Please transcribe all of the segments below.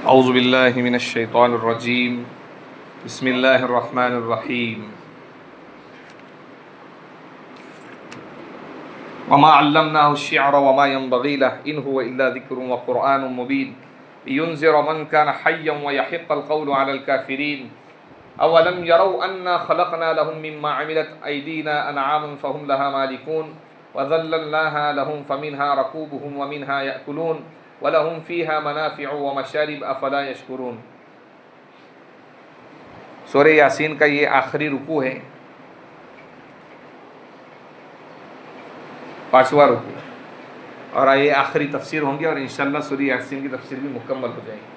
اعوذ باللہ من الشیطان الرجیم بسم اللہ الرحمن الرحیم وما علمناه الشعر وما ينبغي له إن هو إلا ذكر وقرآن مبين لينذر من كان حيا ويحق القول على الكافرين أولم يروا أنا خلقنا لهم مما عملت أيدينا أنعاما فهم لها مالكون وذللناها لهم فمنها ركوبهم ومنها يأكلون وَلَهُمْ فِيهَا مَنَافِعُ وَمَشَارِبُ أَفَلَا يَشْكُرُونَ۔ سورہ یاسین کا یہ آخری رکوع ہے، 5واں رکوع، اور یہ آخری تفسیر ہوں گے اور انشاءاللہ سورہ یاسین کی تفسیر بھی مکمل ہو جائے گی۔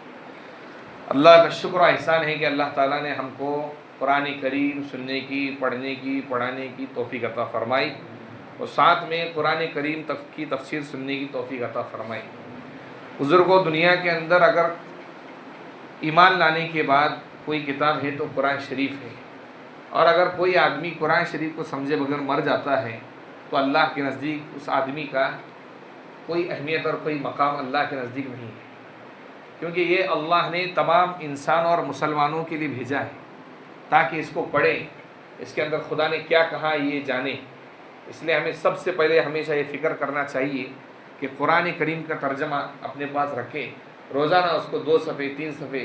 اللہ کا شکر و احسان ہے کہ اللہ تعالیٰ نے ہم کو قرآن کریم سننے کی، پڑھنے کی، پڑھانے کی توفیق عطا فرمائی، اور ساتھ میں قرآن کریم کی تفسیر سننے کی توفیق عطا فرمائی۔ بزرگوں، دنیا کے اندر اگر ایمان لانے کے بعد کوئی کتاب ہے تو قرآن شریف ہے، اور اگر کوئی آدمی قرآن شریف کو سمجھے بغیر مر جاتا ہے تو اللہ کے نزدیک اس آدمی کا کوئی اہمیت اور کوئی مقام اللہ کے نزدیک نہیں ہے، کیونکہ یہ اللہ نے تمام انسان اور مسلمانوں کے لیے بھیجا ہے تاکہ اس کو پڑھیں، اس کے اندر خدا نے کیا کہا یہ جانیں۔ اس لیے ہمیں سب سے پہلے ہمیشہ یہ فکر کرنا چاہیے کہ قرآن کریم کا ترجمہ اپنے پاس رکھیں، روزانہ اس کو 2 صفحے 3 صفحے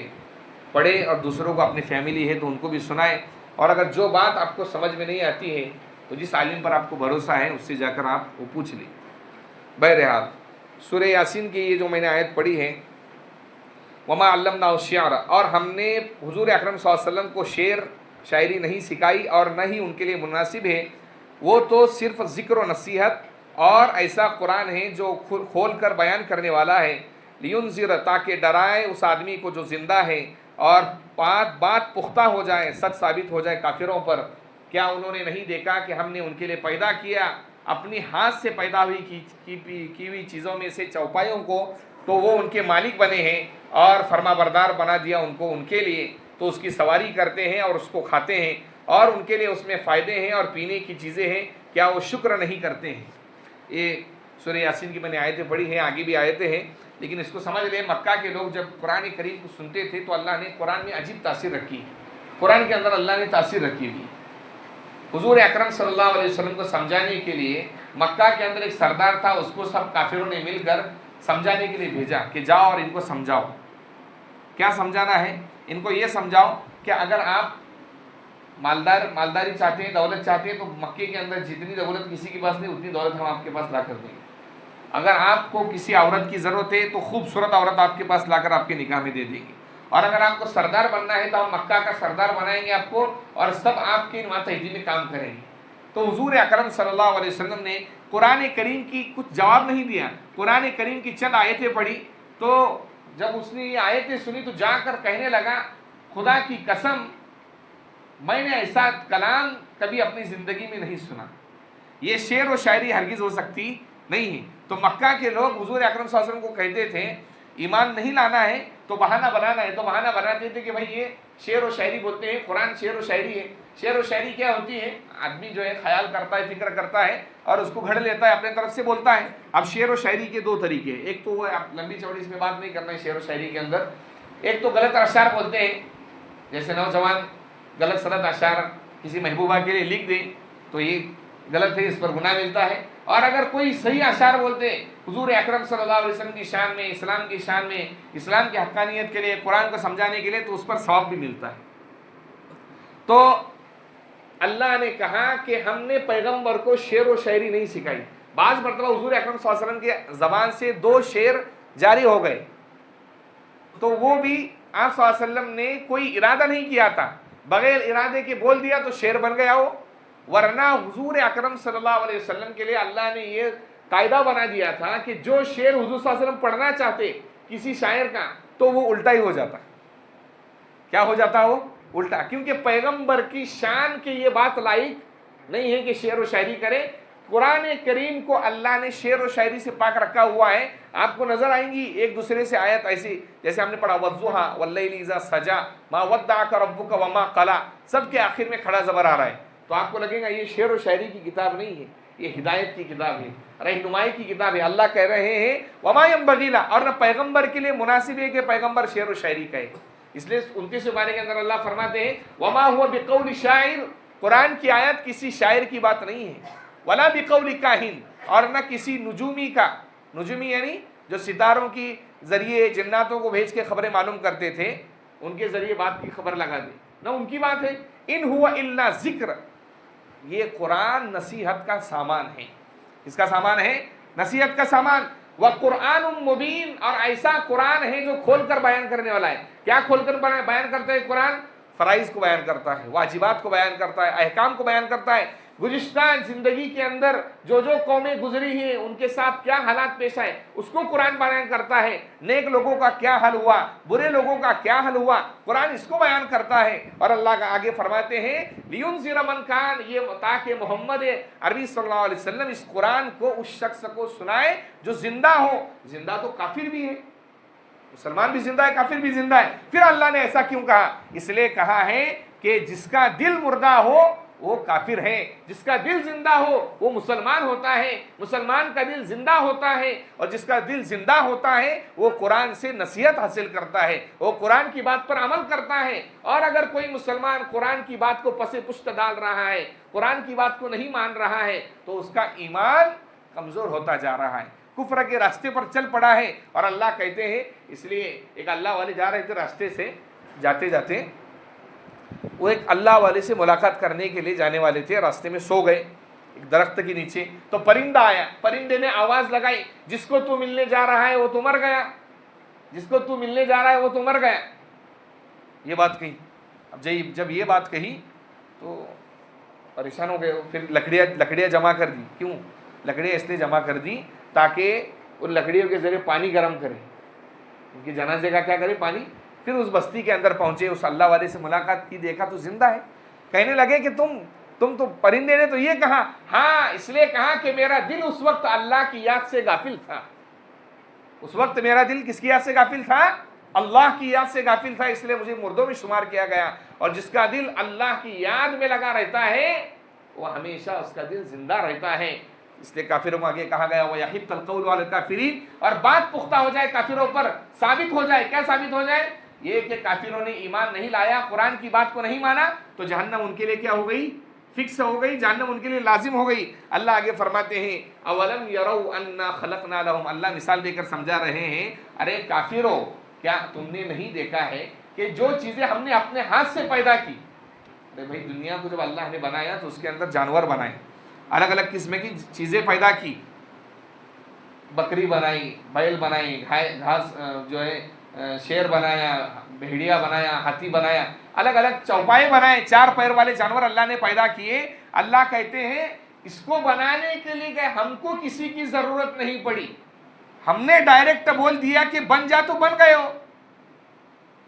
پڑھے، اور دوسروں کو اپنی فیملی ہے تو ان کو بھی سنائیں، اور اگر جو بات آپ کو سمجھ میں نہیں آتی ہے تو جس عالم پر آپ کو بھروسہ ہے اس سے جا کر آپ وہ پوچھ لیں۔ بہرحال سورہ یاسین کی یہ جو میں نے آیت پڑھی ہے، وما علمناه الشعر، اور ہم نے حضور اکرم صلی اللہ علیہ وسلم کو شعر شاعری نہیں سکھائی اور نہ ہی ان کے لیے مناسب ہے، وہ تو صرف ذکر و نصیحت اور ایسا قرآن ہے جو کھول کر بیان کرنے والا ہے، لینذر، تاکہ ڈرائے اس آدمی کو جو زندہ ہے، اور بات پختہ ہو جائے، سچ ثابت ہو جائے کافروں پر۔ کیا انہوں نے نہیں دیکھا کہ ہم نے ان کے لیے پیدا کیا اپنی ہاتھ سے پیدا ہوئی کی ہوئی چیزوں میں سے چوپایوں کو، تو وہ ان کے مالک بنے ہیں، اور فرما بردار بنا دیا ان کو ان کے لیے، تو اس کی سواری کرتے ہیں اور اس کو کھاتے ہیں، اور ان کے لیے اس میں فائدے ہیں اور پینے کی چیزیں ہیں، کیا وہ شکر نہیں کرتے ہیں؟ یہ سورہ یاسین کی میں نے آیتیں پڑھی ہیں، آگے بھی آیتیں ہیں، لیکن اس کو سمجھ لیں، مکہ کے لوگ جب قرآن کریم کو سنتے تھے تو اللہ نے قرآن میں عجیب تاثیر رکھی، قرآن کے اندر اللہ نے تاثیر رکھی ہوئی۔ حضور اکرم صلی اللہ علیہ وسلم کو سمجھانے کے لیے مکہ کے اندر ایک سردار تھا، اس کو سب کافروں نے مل کر سمجھانے کے لیے بھیجا کہ جاؤ اور ان کو سمجھاؤ۔ کیا سمجھانا ہے؟ ان کو یہ سمجھاؤ کہ اگر آپ مالداری چاہتے ہیں، دولت چاہتے ہیں، تو مکے کے اندر جتنی دولت کسی کے پاس نہیں اتنی دولت ہم آپ کے پاس لا کر دیں گے۔ اگر آپ کو کسی عورت کی ضرورت ہے تو خوبصورت عورت آپ کے پاس لا کر آپ کے نکاح میں دے دیں گے، اور اگر آپ کو سردار بننا ہے تو ہم مکہ کا سردار بنائیں گے آپ کو، اور سب آپ کے ماتحتی میں کام کریں گے۔ تو حضور اکرم صلی اللہ علیہ وسلم نے قرآن کریم کی کچھ جواب نہیں دیا، قرآن کریم کی چند آیتیں پڑھی، تو جب اس نے یہ آیتیں سنی تو جا کر کہنے لگا، خدا کی قسم میں نے ایسا کلام کبھی اپنی زندگی میں نہیں سنا، یہ شعر و شاعری ہرگز ہو سکتی نہیں ہے۔ تو مکہ کے لوگ حضور اکرم صلی اللہ علیہ وسلم کو کہتے تھے ایمان نہیں لانا ہے تو بہانہ بنانا ہے، تو بہانہ بناتے تھے کہ بھائی یہ شعر و شاعری بولتے ہیں، قرآن شعر و شاعری ہے۔ شعر و شاعری کیا ہوتی ہے؟ آدمی جو ہے خیال کرتا ہے، فکر کرتا ہے اور اس کو گھڑ لیتا ہے، اپنے طرف سے بولتا ہے۔ اب شعر و شاعری کے 2 طریقے ہیں، ایک تو وہ لمبی چوڑی اس میں بات نہیں کرنا ہے شعر و شاعری کے اندر، ایک تو غلط اشعار بولتے ہیں، جیسے نوجوان غلط سلط اشعار کسی محبوبہ کے لیے لکھ دیں تو یہ غلط ہے، اس پر گناہ ملتا ہے۔ اور اگر کوئی صحیح اشعار بولتے حضور اکرم صلی اللہ علیہ وسلم کی شان میں، اسلام کی شان میں، اسلام کی حقانیت کے لیے، قرآن کو سمجھانے کے لیے، تو اس پر ثواب بھی ملتا ہے۔ تو اللہ نے کہا کہ ہم نے پیغمبر کو شعر و شاعری نہیں سکھائی۔ بعض مرتبہ حضور اکرم صلی اللہ علیہ وسلم کی زبان سے 2 شعر جاری ہو گئے، تو وہ بھی آپ صلی اللہ علیہ وسلم نے کوئی ارادہ نہیں کیا تھا، بغیر ارادے کے بول دیا تو شعر بن گیا وہ، ورنہ حضور اکرم صلی اللہ علیہ وسلم کے لیے اللہ نے یہ قاعدہ بنا دیا تھا کہ جو شعر حضور صلی اللہ علیہ وسلم پڑھنا چاہتے کسی شاعر کا تو وہ الٹا ہی ہو جاتا۔ کیا ہو جاتا وہ؟ الٹا، کیونکہ پیغمبر کی شان کے یہ بات لائق نہیں ہے کہ شعر و شاعری کرے۔ قرآن کریم کو اللہ نے شعر و شاعری سے پاک رکھا ہوا ہے۔ آپ کو نظر آئیں گی ایک دوسرے سے آیت ایسی، جیسے ہم نے پڑھا وَالضُّحَىٰ وَاللَّيْلِ إِذَا سَجَىٰ مَا وَدَّعَكَ رَبُّكَ وَمَا قَلَىٰ، سب کے آخر میں کھڑا زبر آ رہا ہے، تو آپ کو لگے گا یہ شعر و شاعری کی کتاب نہیں ہے، یہ ہدایت کی کتاب ہے، رہنمائی کی کتاب ہے۔ اللہ کہہ رہے ہیں وما ينبغي له، اور نہ پیغمبر کے لیے مناسب ہے کہ پیغمبر شعر و شاعری کہے۔ اس لیے 29 پارے کے اندر اللہ فرماتے ہیں وما هو بقول شاعر، قرآن کی آیت کسی شاعر کی بات نہیں ہے، ولا بقول کاہن، اور نہ کسی نجومی کا، نجومی یعنی جو ستاروں کی ذریعے جناتوں کو بھیج کے خبریں معلوم کرتے تھے، ان کے ذریعے بات کی خبر لگا دے، نہ ان کی بات ہے۔ ان هو الا ذکر، یہ قرآن نصیحت کا سامان ہے۔ اس کا سامان ہے نصیحت کا سامان۔ وقرآن مبین، اور ایسا قرآن ہے جو کھول کر بیان کرنے والا ہے۔ کیا کھول کر بیان کرتا ہے قرآن؟ فرائض کو بیان کرتا ہے، واجبات کو بیان کرتا ہے، احکام کو بیان کرتا ہے، گزشتہ زندگی کے اندر جو قومیں گزری ہیں ان کے ساتھ کیا حالات پیش آئے اس کو قرآن بیان کرتا ہے، نیک لوگوں کا کیا حل ہوا، برے لوگوں کا کیا حل ہوا، قرآن اس کو بیان کرتا ہے۔ اور اللہ کا آگے فرماتے ہیں لِيُنذِرَ مَنْ كَانَ، یہ تاکہ محمد عربی صلی اللہ علیہ وسلم اس قرآن کو اس شخص کو سنائے جو زندہ ہو۔ زندہ تو کافر بھی ہے، مسلمان بھی زندہ ہے، کافر بھی زندہ ہے۔ پھر اللہ نے ایسا کیوں کہا؟ اس لیے کہا ہے کہ جس کا دل مردہ ہو وہ کافر ہے، جس کا دل زندہ ہو وہ مسلمان ہوتا ہے، مسلمان کا دل زندہ ہوتا ہے، اور جس کا دل زندہ ہوتا ہے وہ قرآن سے نصیحت حاصل کرتا ہے، وہ قرآن کی بات پر عمل کرتا ہے۔ اور اگر کوئی مسلمان قرآن کی بات کو پس پشت ڈال رہا ہے، قرآن کی بات کو نہیں مان رہا ہے، تو اس کا ایمان کمزور ہوتا جا رہا ہے، کفر کے راستے پر چل پڑا ہے۔ اور اللہ کہتے ہیں، اس لیے ایک اللہ والے جا رہے تھے راستے سے، جاتے جاتے وہ ایک اللہ والے سے ملاقات کرنے کے لیے جانے والے تھے، راستے میں سو گئے ایک درخت کے نیچے، تو پرندہ آیا، پرندے نے آواز لگائی جس کو تو ملنے جا رہا ہے وہ تو مر گیا، جس کو تو ملنے جا رہا ہے وہ تو مر گیا، یہ بات کہی۔ اب جب یہ بات کہی تو پریشان ہو گئے، پھر لکڑیاں جمع کر دی۔ کیوں لکڑیاں اس لیے جمع کر دی تاکہ ان لکڑیوں کے ذریعے پانی گرم کرے، ان کے جنازے کا کیا کرے، پانی۔ پھر اس بستی کے اندر پہنچے، اس اللہ والے سے ملاقات کی، دیکھا تو زندہ ہے۔ کہنے لگے کہ تم تو پرندے نے تو یہ کہا، ہاں اس لیے کہا کہ میرا دل اس وقت اللہ کی یاد سے غافل تھا، اس وقت میرا دل کس کی یاد سے غافل تھا؟ اللہ کی یاد سے غافل تھا، اس لیے مجھے مردوں میں شمار کیا گیا۔ اور جس کا دل اللہ کی یاد میں لگا رہتا ہے وہ ہمیشہ اس کا دل زندہ رہتا ہے۔ اس لیے کافروں کو آگے کہا گیا وَيَحِقَّ الْقَوْلُ عَلَى الْكَافِرِينَ، اور بات پختہ ہو جائے کافروں پر، ثابت ہو جائے۔ کیا ثابت ہو جائے؟ یہ کہ کافروں نے ایمان نہیں لایا، قرآن کی بات کو نہیں مانا، تو جہنم ان کے لیے کیا ہو گئی؟ فکس ہو گئی، جہنم ان کے لیے لازم ہو گئی۔ اللہ آگے فرماتے ہیں اولم یروا انا خلقنا لهم، اللہ مثال دے کر سمجھا رہے ہیں، ارے کافروں کیا تم نے نہیں دیکھا ہے کہ جو چیزیں ہم نے اپنے ہاتھ سے پیدا کی، ارے بھائی دنیا کو جب اللہ نے بنایا تو اس کے اندر جانور بنائے، الگ الگ قسم کی چیزیں پیدا کی، بکری بنائی، بیل بنائی، گھاس جو ہے شیر بنایا، بھیڑیا بنایا، ہاتھی بنایا، الگ الگ چوپائے بنائے، 4 پیر والے جانور اللہ نے پیدا کیے۔ اللہ کہتے ہیں اس کو بنانے کے لیے کہ ہم کو کسی کی ضرورت نہیں پڑی، ہم نے ڈائریکٹ بول دیا کہ بن جا تو بن گئے ہو۔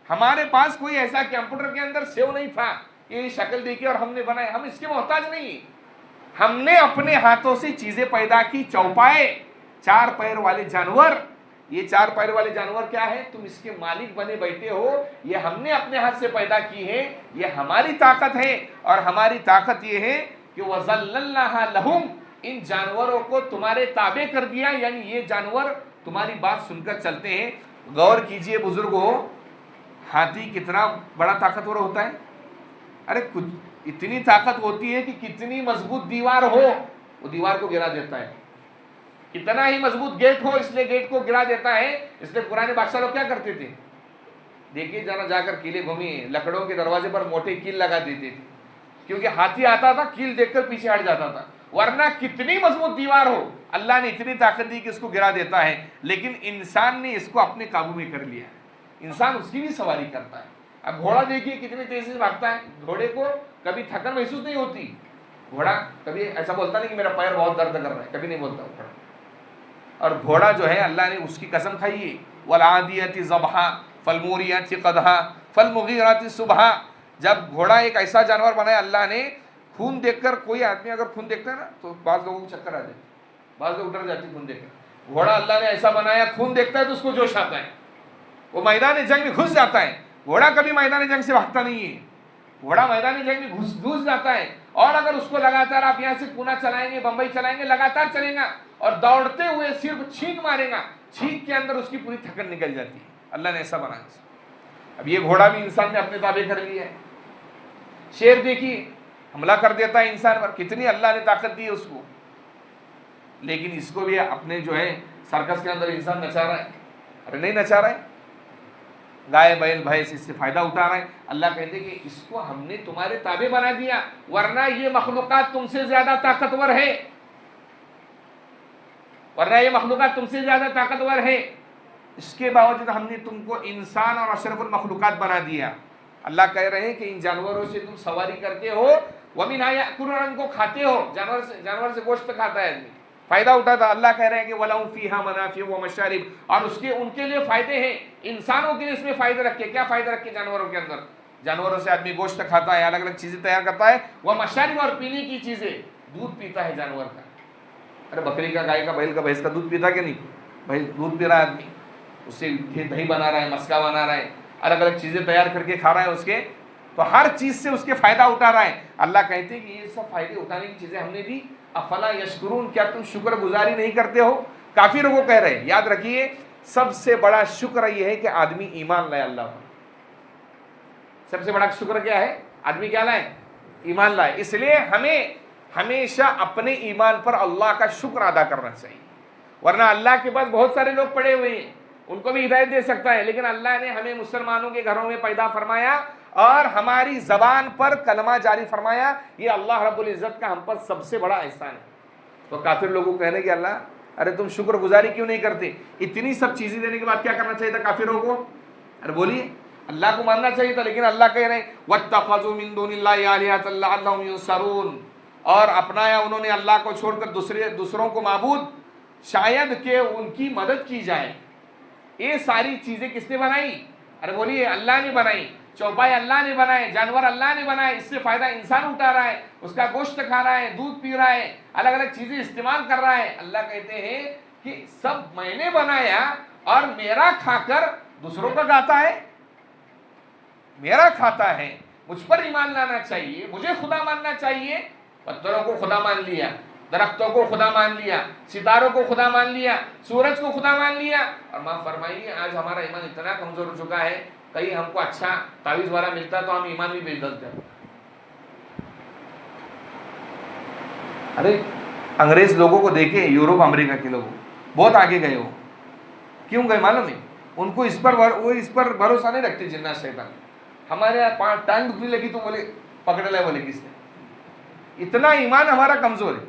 ہمارے پاس کوئی ایسا کمپیوٹر کے اندر سیو نہیں تھا یہ شکل دیکھی اور ہم نے بنائے، ہم اس کے محتاج نہیں، ہم نے اپنے ہاتھوں سے چیزیں پیدا کی، چوپائے، 4 پیر والے جانور۔ یہ 4 پیر والے جانور کیا ہے؟ تم اس کے مالک بنے بیٹھے ہو، یہ ہم نے اپنے ہاتھ سے پیدا کی ہے، یہ ہماری طاقت ہے۔ اور ہماری طاقت یہ ہے کہ وَذَلَّلْنَاهَا لَهُمْ، ان جانوروں کو تمہارے تابع کر دیا، یعنی یہ جانور تمہاری بات سن کر چلتے ہیں۔ غور کیجئے بزرگوں، ہاتھی کتنا بڑا طاقتور ہوتا ہے، ارے اتنی طاقت ہوتی ہے کہ کتنی مضبوط دیوار ہو وہ دیوار کو گرا دیتا ہے، کتنا ہی مضبوط گیٹ ہو اس لیے گیٹ کو گرا دیتا ہے۔ اس لیے پرانے بادشاہ لوگ کیا کرتے تھے، دیکھیے ذرا جا کر قلعے گھومیے، لکڑوں کے دروازے پر موٹے کیل لگا دیتے تھے، کیونکہ ہاتھی آتا تھا کیل دیکھ کر پیچھے ہٹ جاتا تھا، ورنہ کتنی مضبوط دیوار ہو اللہ نے اتنی طاقت دی کہ اس کو گرا دیتا ہے۔ لیکن انسان نے اس کو اپنے قابو میں کر لیا، انسان اس کی بھی سواری کرتا ہے۔ اب گھوڑا دیکھیے کتنی تیزی سے بھاگتا ہے، گھوڑے کو کبھی تھکن محسوس نہیں ہوتی، گھوڑا کبھی ایسا بولتا نہیں کہ میرا پیر بہت درد کر رہا ہے، کبھی نہیں بولتا گھوڑا۔ اور گھوڑا جو ہے اللہ نے اس کی قسم کھائی ہے وَالْعَادِيَاتِ ضَبْحًا فَالْمُورِيَاتِ قَدْحًا فَالْمُغِيرَاتِ صُبْحًا۔ جب گھوڑا ایک ایسا جانور بنایا اللہ نے، خون دیکھ کر کوئی آدمی اگر خون دیکھتا ہے نا تو بعض لوگوں کو چکر آ جاتے، بعض لوگ ڈر جاتے خون دیکھ کر۔ گھوڑا اللہ نے ایسا بنایا، خون دیکھتا ہے تو اس کو جوش آتا ہے، وہ میدان جنگ میں گھس جاتا ہے۔ گھوڑا کبھی میدان جنگ سے بھاگتا نہیں ہے، گھوڑا میدان جنگ میں گھس جاتا ہے، اور اگر اس کو لگاتار آپ یہاں سے پونا چلائیں گے، بمبئی چلائیں گے، لگاتار چلے گا اور دوڑتے ہوئے صرف چھینک مارے گا، چھینک کے اندر اس کی پوری تھکن نکل جاتی ہے۔ اللہ نے ایسا بنایا۔ اب یہ گھوڑا بھی انسان نے اپنے تابع کر لیا ہے۔ شیر دیکھیے حملہ کر دیتا ہے انسان پر، کتنی اللہ نے طاقت دی ہے اس کو، لیکن اس کو بھی اپنے جو ہے سرکس کے اندر انسان نچا رہا ہے۔ ارے نہیں نچا رہا ہے، گائے بیل بھینس اس سے فائدہ اٹھا رہا ہے۔ اللہ کہتے ہیں کہ اس کو ہم نے تمہارے تابع بنا دیا، ورنہ یہ مخلوقات تم سے زیادہ طاقتور ہے، ورنہ یہ مخلوقات تم سے زیادہ طاقتور ہے، اس کے باوجود ہم نے تم کو انسان اور اشرف المخلوقات بنا دیا۔ اللہ کہہ رہے ہیں کہ ان جانوروں سے تم سواری کرتے ہو، وَمِنْهَا يَأْكُلُونَ، ان کو کھاتے ہو، جانور سے گوشت کھاتا ہے آدمی، فائدہ اٹھاتا۔ اللہ کہہ رہے ہیں کہ وَلَهُمْ فِيهَا مَنَافِعُ وَمَشَارِبُ، اور ان کے لیے فائدے ہیں، انسانوں کے لیے اس میں فائدے رکھے۔ کیا فائدہ رکھے جانوروں کے اندر؟ جانوروں سے آدمی گوشت کھاتا ہے، الگ الگ چیزیں تیار کرتا ہے، وَمَشَارِبُ، اور پینے کی چیزیں، دودھ پیتا ہے جانور کا۔ ارے بکری کا، گائے کا، بیل کا، بھینس کا دودھ پیتا کہ نہیں؟ بھائی دودھ پی رہا ہے آدمی، اس سے دہی بنا رہا ہے، مسکا بنا رہا ہے، الگ الگ چیزیں تیار کر کے کھا رہا ہے اس کے، تو ہر چیز سے اس کے فائدہ اٹھا رہا ہے۔ اللہ کہتے ہیں کہ یہ سب فائدے اٹھانے کی چیزیں ہم نے دی، افلا یشکرون، کیا تم شکر گزاری نہیں کرتے ہو؟ کافروں کو کہہ رہے ہیں۔ یاد رکھیے سب سے بڑا شکر یہ ہے کہ آدمی ایمان لائے اللہ پر۔ سب سے بڑا شکر کیا ہے؟ آدمی کیا لائے؟ ایمان لائے۔ اس لیے ہمیں ہمیشہ اپنے ایمان پر اللہ کا شکر ادا کرنا چاہیے، ورنہ اللہ کے پاس بہت سارے لوگ پڑے ہوئے ہیں، ان کو بھی ہدایت دے سکتا ہے، لیکن اللہ نے ہمیں مسلمانوں کے گھروں میں پیدا فرمایا اور ہماری زبان پر کلمہ جاری فرمایا، یہ اللہ رب العزت کا ہم پر سب سے بڑا احسان ہے۔ تو کافر لوگوں کو کہنے کہ اللہ ارے تم شکر گزاری کیوں نہیں کرتے؟ اتنی سب چیزیں دینے کے بعد کیا کرنا چاہیے تھا کافروں کو؟ ارے بولیے، اللہ کو ماننا چاہیے تھا، لیکن اللہ کہہ رہے ہیں وَاتَّخَذُوا مِن دُونِ اللَّهِ آلِهَةً لَعَلَّهُمْ يُنصَرُونَ، اور اپنایا انہوں نے اللہ کو چھوڑ کر دوسروں کو معبود، شاید کہ ان کی مدد کی جائے۔ یہ ساری چیزیں کس نے بنائی؟ ارے بولیے، اللہ نے بنائی۔ چوپائے اللہ نے بنائے، جانور اللہ نے بنائے، اس سے فائدہ انسان اٹھا رہا ہے، اس کا گوشت کھا رہا ہے، دودھ پی رہا ہے، الگ الگ چیزیں استعمال کر رہا ہے۔ اللہ کہتے ہیں کہ سب میں نے بنایا اور میرا کھا کر دوسروں کا گاتا ہے، میرا کھاتا ہے۔ مجھ پر ایمان لانا چاہیے، مجھے خدا ماننا چاہیے۔ پتھروں کو خدا مان لیا، درختوں کو خدا مان لیا، ستاروں کو خدا مان لیا، سورج کو خدا مان لیا، اور ماں فرمائیے آج ہمارا ایمان اتنا کمزور ہو چکا ہے، کہیں ہم کو اچھا تعویذ والا ملتا تو ہم ایمان بھی بیچ دیتے۔ ارے انگریز لوگوں کو دیکھیں، یورپ امریکہ کے لوگوں بہت آگے گئے ہو، کیوں گئے معلوم ہے؟ ان کو اس پر بھروسہ نہیں رکھتے جنات شیطان۔ ہمارے یہاں ٹانگ دکھنے لگی تو بولے پکڑ لے، بولے کس نے؟ اتنا ایمان ہمارا کمزور ہے،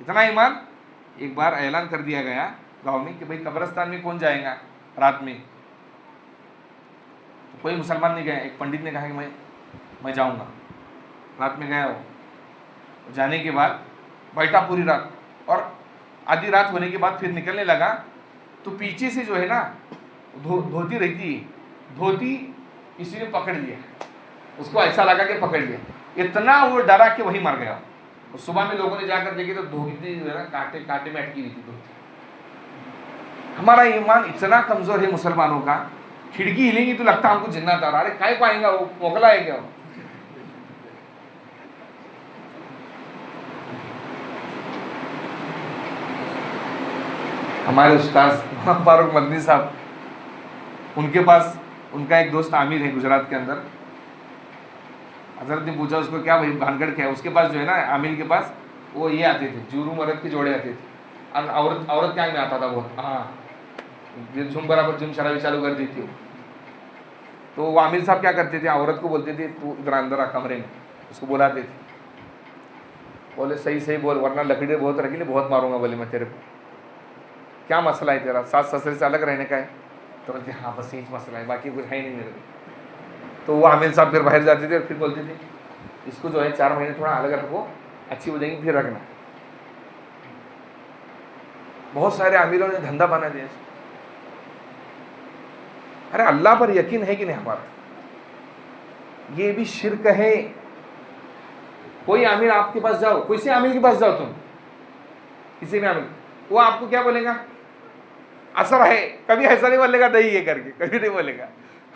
اتنا ایمان۔ ایک بار اعلان کر دیا گیا گاؤں میں کہ بھائی قبرستان میں کون جائے گا رات میں؟ کوئی مسلمان نہیں گیا۔ ایک پنڈت نے کہا کہ میں جاؤں گا۔ رات میں گیا وہ، جانے کے بعد بیٹھا پوری رات، اور آدھی رات ہونے کے بعد پھر نکلنے لگا تو پیچھے سے جو ہے نا دھوتی رہتی ہے، دھوتی کسی نے پکڑ لیا، اس کو ایسا لگا کہ پکڑ لیا، اتنا وہ ڈرا کہ وہی مر گیا۔ صبح میں لوگوں نے جا کر دیکھے تو دھوتی جو ہے نا کانٹے میں اٹکی ہوئی تھی دھوتی۔ ہمارا ایمان اتنا کمزور ہے مسلمانوں کا، کھڑکی ہلیں گی تو لگتا ہم کو جنات آ رہا۔ ارے کھائے پائیں گا، وہ موکلا ہے کیا؟ ہمارے استاذ فاروق مدنی صاحب، ان کے پاس ان کا ایک دوست عامر ہے گجرات کے اندر۔ حضرت نے پوچھا اس کو کیا بھائی بھانگڑ کیا ہے؟ اس کے پاس جو ہے نا عامر کے پاس وہ یہ آتے تھے، جورو مرد کے جوڑے آتے تھے، عورت کیا میں آتا تھا بہت، ہاں جھم برابر جھم شرابی چالو کر دی تھی۔ تو وہ عامر صاحب کیا کرتے تھے، عورت کو بولتے تھے تو ادھر اندر آ کمرے میں، اس کو بلاتے تھے، بولے صحیح بول ورنہ لکڑی بہت رکھی نہیں، بہت ماروں گا بولے میں تیرے کو۔ کیا مسئلہ ہے تیرا؟ ساس سسرے سے الگ رہنے کا ہے؟ تو بولتے ہاں بس یہی مسئلہ ہے، باقی کچھ ہے ہی نہیں میرے کو۔ تو وہ عامر صاحب پھر باہر جاتے تھے اور پھر بولتے تھے اس کو جو ہے 4 مہینے تھوڑا الگ رکھو، اچھی ہو جائیں گی پھر رکھنا۔ بہت سارے عامروں نے دھندا بنا دیا۔ ارے اللہ پر یقین ہے کہ نہیں ہمارا؟ یہ بھی شرک ہے۔ کوئی عامر آپ کے پاس جاؤ، کوئی سے عامر کے پاس جاؤ، تم کسی میں عامر، وہ آپ کو کیا بولے گا؟ اثر ہے، کبھی ایسا نہیں بولے گا دہی ہے کر کے، کبھی نہیں بولے گا۔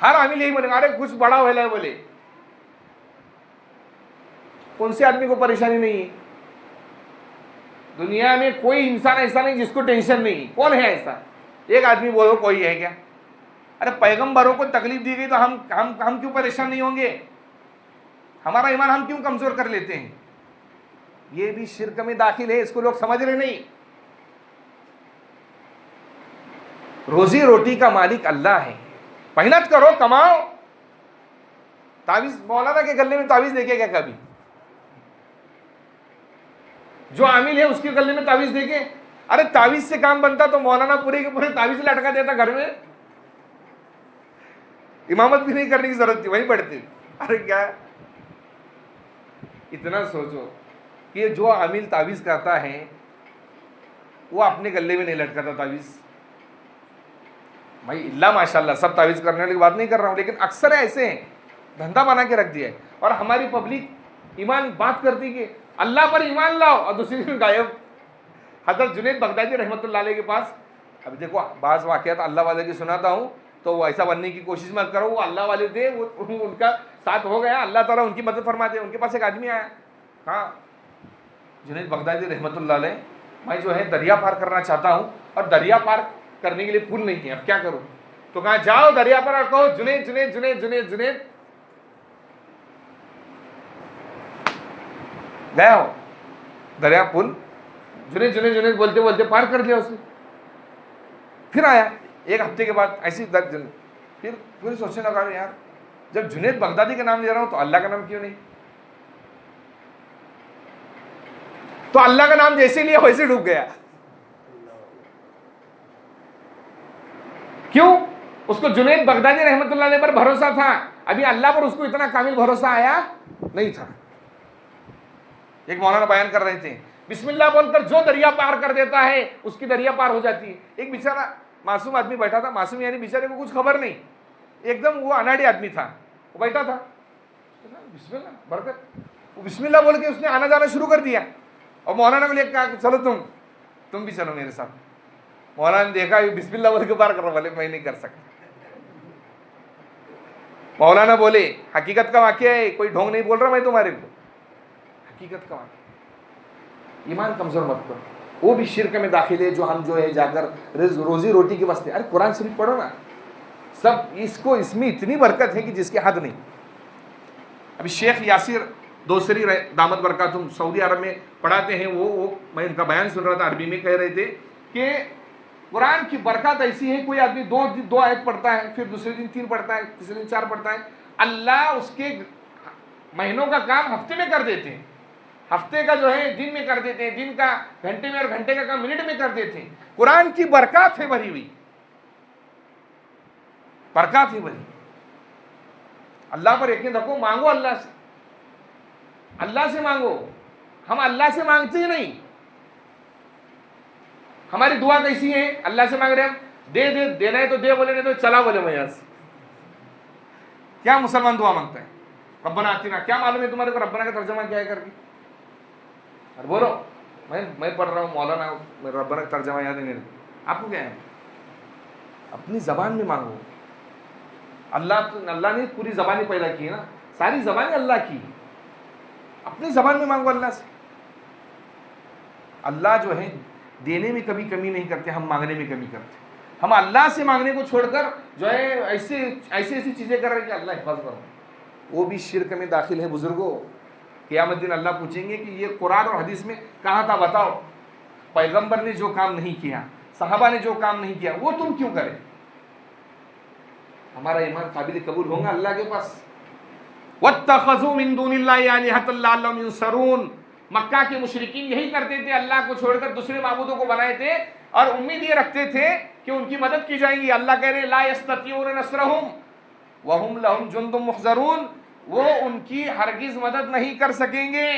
ہر عامل یہی بولے گا ارے کچھ بڑا ہو ہے بولے، کون سے آدمی کو پریشانی نہیں ہے؟ دنیا میں کوئی انسان ایسا نہیں جس کو ٹینشن نہیں. کون ہے ایسا؟ ایک آدمی بولو کوئی ہے کیا؟ ارے پیغمبروں کو تکلیف دی گئی تو ہم کیوں پریشان نہیں ہوں گے؟ ہمارا ایمان ہم کیوں کمزور کر لیتے ہیں؟ یہ بھی شرک میں داخل ہے، اس کو لوگ سمجھ رہے نہیں. روزی روٹی کا مالک اللہ ہے. محنت کرو، کماؤ. تعویذ مولانا کے گلے میں تعویذ دیکھے کیا کبھی؟ جو عامل ہے اس کے گلے میں تعویذ دیکھے؟ ارے تعویذ سے کام بنتا تو مولانا پورے کے پورے تعویذ لٹکا دیتا گھر میں، امامت بھی نہیں کرنے کی ضرورت تھی، وہیں پڑھتے. ارے کیا اتنا سوچو کہ جو عامل تعویذ کرتا ہے وہ اپنے گلے میں نہیں لٹکاتا تعویذ. بھائی اللہ ماشاء اللہ سب تعویذ کرنے والی بات نہیں کر رہا ہوں، لیکن اکثر ایسے ہیں دھندا بنا کے رکھ دیا ہے. اور ہماری پبلک ایمان بات کرتی کہ اللہ پر ایمان لاؤ اور دوسری دن غائب. حضرت جنید بغدادی رحمۃ اللہ علیہ کے پاس، اب دیکھو بعض واقعات اللہ والے کی سناتا ہوں تو وہ ایسا بننے کی کوشش مت کرو. وہ اللہ والے تھے، وہ ان کا ساتھ ہو گیا، اللہ تعالیٰ ان کی مدد فرماتے. ان کے پاس ایک آدمی آیا، ہاں جنید بغدادی رحمۃ اللہ علیہ، میں جو ہے دریا پار کرنا چاہتا ہوں اور دریا پار کرنے کے لیے پل نہیں ہے، اب کیا کروں؟ تو کہا جاؤ دریا پر اور کہو جنید جنید جنید جنید جنید. گیا ہو دریا پل، جنید جنید جنید بولتے بولتے پار کر دیا اس نے. پھر آیا ایک ہفتے کے بعد ایسی پھر پوری سوچنے لگا یار جب جنید بغدادی کا نام لے رہا ہوں تو اللہ کا نام کیوں نہیں؟ تو اللہ کا نام جیسے لیا ویسے ڈوب گیا. کیوں؟ اس کو جنید بغدادی رحمۃ اللہ علیہ پر بھروسہ تھا، ابھی اللہ پر اس کو اتنا کامل بھروسہ آیا نہیں تھا. ایک مولانا بیان کر رہے تھے بسم اللہ بول کر جو دریا پار کر دیتا ہے اس کی دریا پار ہو جاتی ہے. ایک بیچارہ معصوم آدمی بیٹھا تھا، معصوم یعنی بیچارے کو کچھ خبر نہیں، ایک دم وہ اناڑی آدمی تھا، وہ بیٹھا تھا بسم اللہ برکت، وہ بسم اللہ بول کے اس نے آنا جانا شروع کر دیا. اور مولانا کو لے کے کہا چلو تم بھی چلو میرے ساتھ. مولانا نے دیکھا بسم اللہ بول کے پار کر رہا، بولے میں نہیں کر سکتا. مولانا بولے حقیقت کا واقعہ ہے، کوئی ڈھونگ نہیں بول رہا میں تمہارے کو، حقیقت کا واقعہ. ایمان کمزور مت کرو. وہ بھی شرک میں داخل ہے جو ہم جو ہے جا کر روزی روٹی کے واسطے. ارے قرآن شریف پڑھو نا، سب اس میں اتنی برکت ہے کہ جس کی حد نہیں. ابھی شیخ یاسر دوسری دامت برکاتہم سعودی عرب میں پڑھاتے ہیں، وہ میں ان کا بیان سن رہا تھا، عربی میں کہہ رہے تھے کہ قرآن کی برکات ایسی ہے، کوئی آدمی دو آیت پڑھتا ہے، پھر دوسرے دن 3 پڑھتا ہے، تیسرے دن 4 پڑھتا ہے، اللہ اس کے مہینوں کا کام ہفتے میں کر دیتے ہیں، ہفتے کا جو ہے دن میں کر دیتے ہیں، دن کا گھنٹے میں اور گھنٹے کا کام منٹ میں کر دیتے ہیں. قرآن کی برکات ہے بھری ہوئی، برکات ہے بھری. اللہ پر یقین رکھو، مانگو اللہ سے، اللہ سے مانگو. ہم اللہ سے مانگتے ہی نہیں. ہماری دعا کیسی ہے؟ اللہ سے مانگ رہے ہم دے دینا ہے تو دے، بولے نہیں تو چلا بولے میں یہاں سے. کیا مسلمان دعا مانگتا ہے؟ ربنا آتنا، کیا معلوم ہے تمہارے کو ربنا کا ترجمہ کیا ہے کر کے؟ اور بولو میں پڑھ رہا ہوں مولانا ربنا کا ترجمہ یاد نہیں. آپ کو کیا ہے؟ اپنی زبان میں مانگو. اللہ نے پوری زبانیں پیدا کی ہے نا، ساری زبانیں اللہ کی، اپنی زبان میں مانگو اللہ سے. اللہ جو ہے دینے میں کبھی کمی نہیں کرتے، ہم مانگنے میں کمی کرتے. ہم اللہ سے مانگنے کو چھوڑ کر جو ہے ایسی چیزیں کر رہے ہیں کہ اللہ حفاظ کرو. وہ بھی شرک میں داخل ہے. بزرگوں قیامت دن اللہ پوچھیں گے کہ یہ قرآن اور حدیث میں کہاں تھا بتاؤ؟ پیغمبر نے جو کام نہیں کیا، صحابہ نے جو کام نہیں کیا، وہ تم کیوں کرے؟ ہمارا ایمان قابل قبول ہوگا اللہ کے پاس. وَاتَّخَذُوا مِن دُونِ اللَّهِ آلِهَةً لَعَلَّهُمْ يُنصَرُونَ. مکہ کے مشرکین یہی کرتے تھے، اللہ کو چھوڑ کر دوسرے معبودوں کو بنائے تھے اور امید یہ رکھتے تھے کہ ان کی مدد کی جائیں گی. اللہ کہہ رہے لا يستطيعون نصرهم وهم لهم جند محضرون. وہ ان کی ہرگز مدد نہیں کر سکیں گے.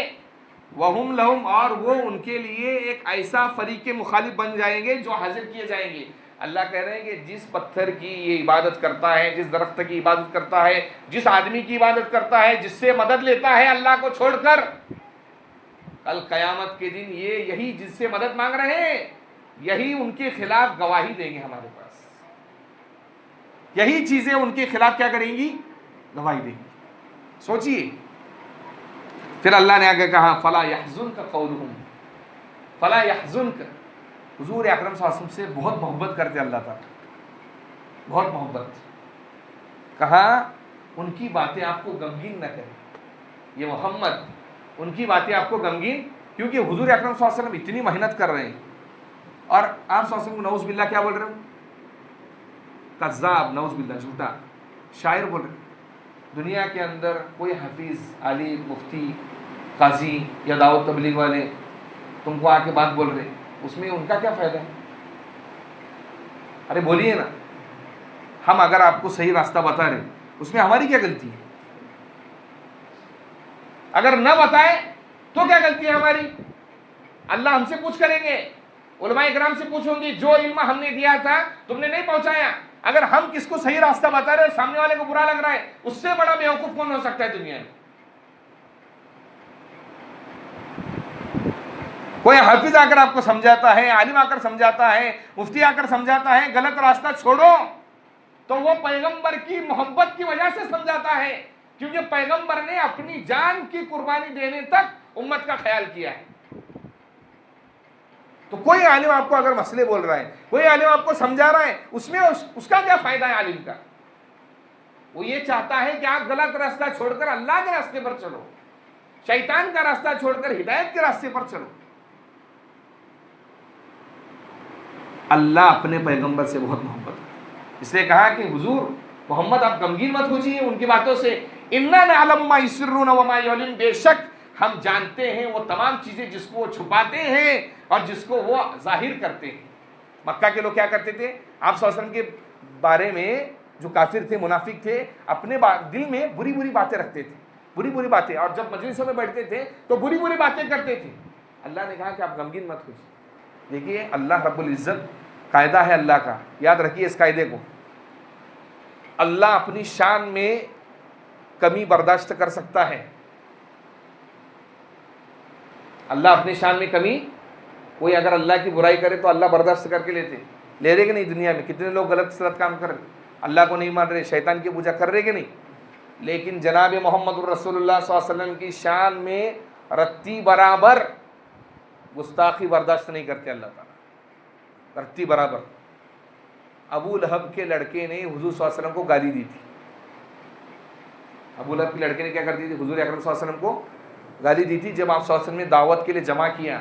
وهم لهم، اور وہ ان کے لیے ایک ایسا فریق مخالف بن جائیں گے جو حاضر کیے جائیں گے. اللہ کہہ رہے ہیں کہ جس پتھر کی یہ عبادت کرتا ہے، جس درخت کی عبادت کرتا ہے، جس آدمی کی عبادت کرتا ہے، جس سے مدد لیتا ہے اللہ کو چھوڑ کر، کل قیامت کے دن یہی جس سے مدد مانگ رہے ہیں یہی ان کے خلاف گواہی دیں گے. ہمارے پاس یہی چیزیں ان کے خلاف کیا کریں گی؟ گواہی دیں گی. سوچئے پھر اللہ نے آگے کہا فلا یحزنک قولہم، فلا یحزنک، حضور اکرم صلی اللہ علیہ وسلم سے بہت محبت کرتے اللہ تعالیٰ، بہت محبت. کہا ان کی باتیں آپ کو غمگین نہ کریں، یہ محمد ان کی باتیں آپ کو غمگین، کیونکہ حضور اکرم صلی اللہ علیہ وسلم اتنی محنت کر رہے ہیں اور آپ صلی اللہ علیہ وسلم نعوذ باللہ کیا بول رہے ہیں؟ کذاب، نعوذ باللہ، جھوٹا شاعر بول رہے ہیں. دنیا کے اندر کوئی حفیظ، عالم، مفتی، قاضی یا دعوت تبلیغ والے تم کو آ کے بات بول رہے، اس میں ان کا کیا فائدہ ہے؟ ارے بولیے نا. ہم اگر آپ کو صحیح راستہ بتا رہے اس میں ہماری کیا غلطی ہے؟ اگر نہ بتائے تو کیا غلطی ہے ہماری؟ اللہ ہم سے پوچھ کریں گے، علماء اکرام سے پوچھوں گی، جو علم ہم نے دیا تھا تم نے نہیں پہنچایا. اگر ہم کس کو صحیح راستہ بتا رہے سامنے والے کو برا لگ رہا ہے، اس سے بڑا بیوقوف کون ہو سکتا ہے دنیا میں؟ کوئی حافظ آ کر آپ کو سمجھاتا ہے، عالم آ کر سمجھاتا ہے، مفتی آ کر سمجھاتا ہے غلط راستہ چھوڑو، تو وہ پیغمبر کی محبت کی وجہ سے سمجھاتا ہے، کیونکہ پیغمبر نے اپنی جان کی قربانی دینے تک امت کا خیال کیا ہے. تو کوئی عالم آپ کو اگر مسئلے بول رہا ہے، کوئی عالم آپ کو سمجھا رہا ہے، اس میں اس کا کیا فائدہ ہے عالم کا؟ وہ یہ چاہتا ہے کہ آپ غلط راستہ چھوڑ کر اللہ کے راستے پر چلو، شیطان کا راستہ چھوڑ کر ہدایت کے راستے پر چلو. اللہ اپنے پیغمبر سے بہت محبت ہے، اس لیے کہا کہ حضور محمد آپ غمگین مت ہوجیے ان کی باتوں سے. اِنَّا نَعْلَمُ مَا يُسِرُّونَ وَمَا يُعْلِنُونَ، بے شک ہم جانتے ہیں وہ تمام چیزیں جس کو وہ چھپاتے ہیں اور جس کو وہ ظاہر کرتے ہیں. مکہ کے لوگ کیا کرتے تھے؟ آپ صلی اللہ علیہ وسلم کے بارے میں جو کافر تھے، منافق تھے، اپنے دل میں بری بری باتیں رکھتے تھے، بری بری باتیں، اور جب مجلسوں میں بیٹھتے تھے تو بری بری باتیں کرتے تھے. اللہ نے کہا کہ آپ غمگین مت ہوجیے. دیکھیے اللہ رب العزت، قاعدہ ہے اللہ کا، یاد رکھیے اس قاعدے کو. اللہ اپنی شان میں کمی برداشت کر سکتا ہے. اللہ اپنی شان میں کمی، کوئی اگر اللہ کی برائی کرے تو اللہ برداشت کر کے لے رہے کہ نہیں؟ دنیا میں کتنے لوگ غلط سلط کام کر رہے، اللہ کو نہیں مان رہے، شیطان کی پوجا کر رہے کہ نہیں؟ لیکن جناب محمد الرسول اللہ صلی اللہ علیہ وسلم کی شان میں رتی برابر گستاخی برداشت نہیں کرتے اللہ تعالیٰ، رتی برابر. ابو لہب کے لڑکے نے حضور صلی اللہ علیہ وسلم کو گالی دی تھی. ابو لہب کے لڑکے نے کیا کر دی تھی؟ حضور اکرم صلی اللہ علیہ وسلم کو گالی دی تھی. جب آپ صلی اللہ علیہ وسلم نے دعوت کے لیے جمع کیا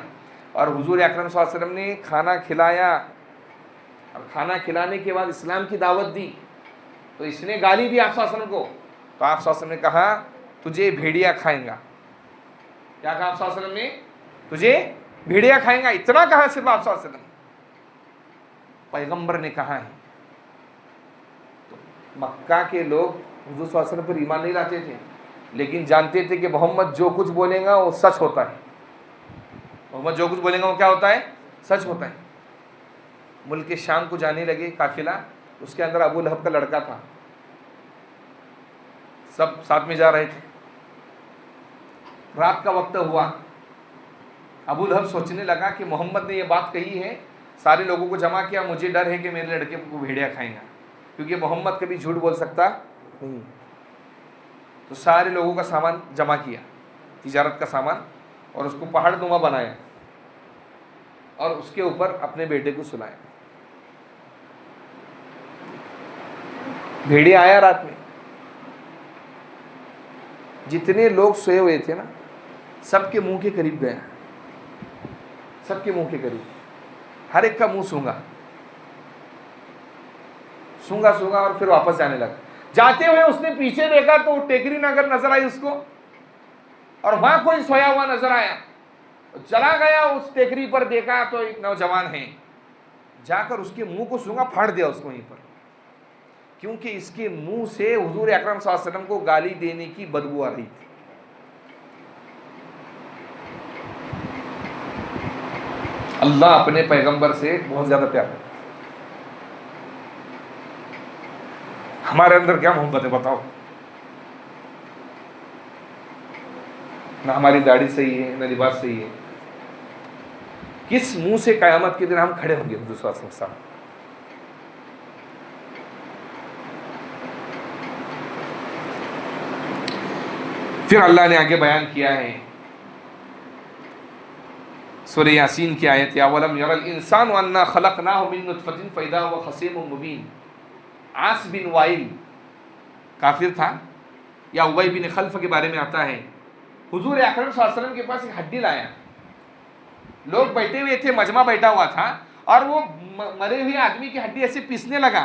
اور حضور اکرم صلی اللہ علیہ وسلم نے کھانا کھلایا اور کھانا کھلانے کے بعد اسلام کی دعوت دی تو اس نے گالی دی آپ صلی اللہ علیہ وسلم کو. تو آپ صلی اللہ علیہ وسلم نے کہا تجھے بھیڑیا کھائیں گا. کیا کہا آپ صلی اللہ علیہ وسلم نے؟ تجھے بھیڑیا کھائیں گا. اتنا کہا صرف آپ صلی اللہ علیہ وسلم، پیغمبر نے کہا ہے. تو مکہ کے لوگ حضور صلی اللہ علیہ وسلم پر ایمان نہیں لاتے تھے، لیکن جانتے تھے کہ محمد جو کچھ بولے گا وہ سچ ہوتا ہے. محمد جو کچھ بولے گا وہ کیا ہوتا ہے؟ سچ ہوتا ہے. ملک شام کو جانے لگے قافلہ، اس کے اندر ابو لہب کا لڑکا تھا، سب ساتھ میں جا رہے تھے. رات کا وقت ہوا، ابو لہب سوچنے لگا کہ محمد نے یہ بات کہی ہے، سارے لوگوں کو جمع کیا، مجھے ڈر ہے کہ میرے لڑکے کو بھیڑیا کھائیں گا، کیونکہ محمد کبھی جھوٹ بول سکتا نہیں. تو سارے لوگوں کا سامان جمع کیا، تجارت کا سامان، اور اس کو پہاڑ نما بنایا اور اس کے اوپر اپنے بیٹے کو سلایا. بھیڑیا آیا رات میں، جتنے لوگ سوئے ہوئے تھے نا سب کے منہ کے قریب گیا، سب کے منہ کے قریب، ہر ایک کا منہ سونگا اور پھر واپس جانے لگا. جاتے ہوئے اس نے پیچھے دیکھا تو ٹیکری نظر آئی اس کو، اور وہاں کوئی سویا ہوا نظر آیا. چلا گیا اس ٹیکری پر، دیکھا تو ایک نوجوان ہے، جا کر اس کے منہ کو سونگا، پھاڑ دیا اس کو وہیں پر، کیونکہ اس کے منہ سے حضور اکرم صلی اللہ علیہ وسلم کو گالی دینے کی بدبو آ رہی تھی. اللہ اپنے پیغمبر سے بہت زیادہ پیار ہے. ہمارے اندر کیا محبت ہے بتاؤ؟ نہ ہماری داڑھی صحیح ہے، نہ لباس صحیح ہے. کس منہ سے قیامت کے دن ہم کھڑے ہوں گے حضور صلی اللہ علیہ وسلم؟ پھر اللہ نے آگے بیان کیا ہے سورہ یاسین کی آیت یا ولم یر الانسان انا خلقناہ من نطفۃ فاذا هو خصیم مبین. عاص بن وائل کافر تھا، یا ابی بن خلف کے بارے میں آتا ہے، حضور اکرم صلی اللہ علیہ وسلم کے پاس ایک ہڈی لایا. لوگ بیٹھے ہوئے تھے، مجمع بیٹھا ہوا تھا، اور وہ مرے ہوئے آدمی کی ہڈی ایسے پیسنے لگا،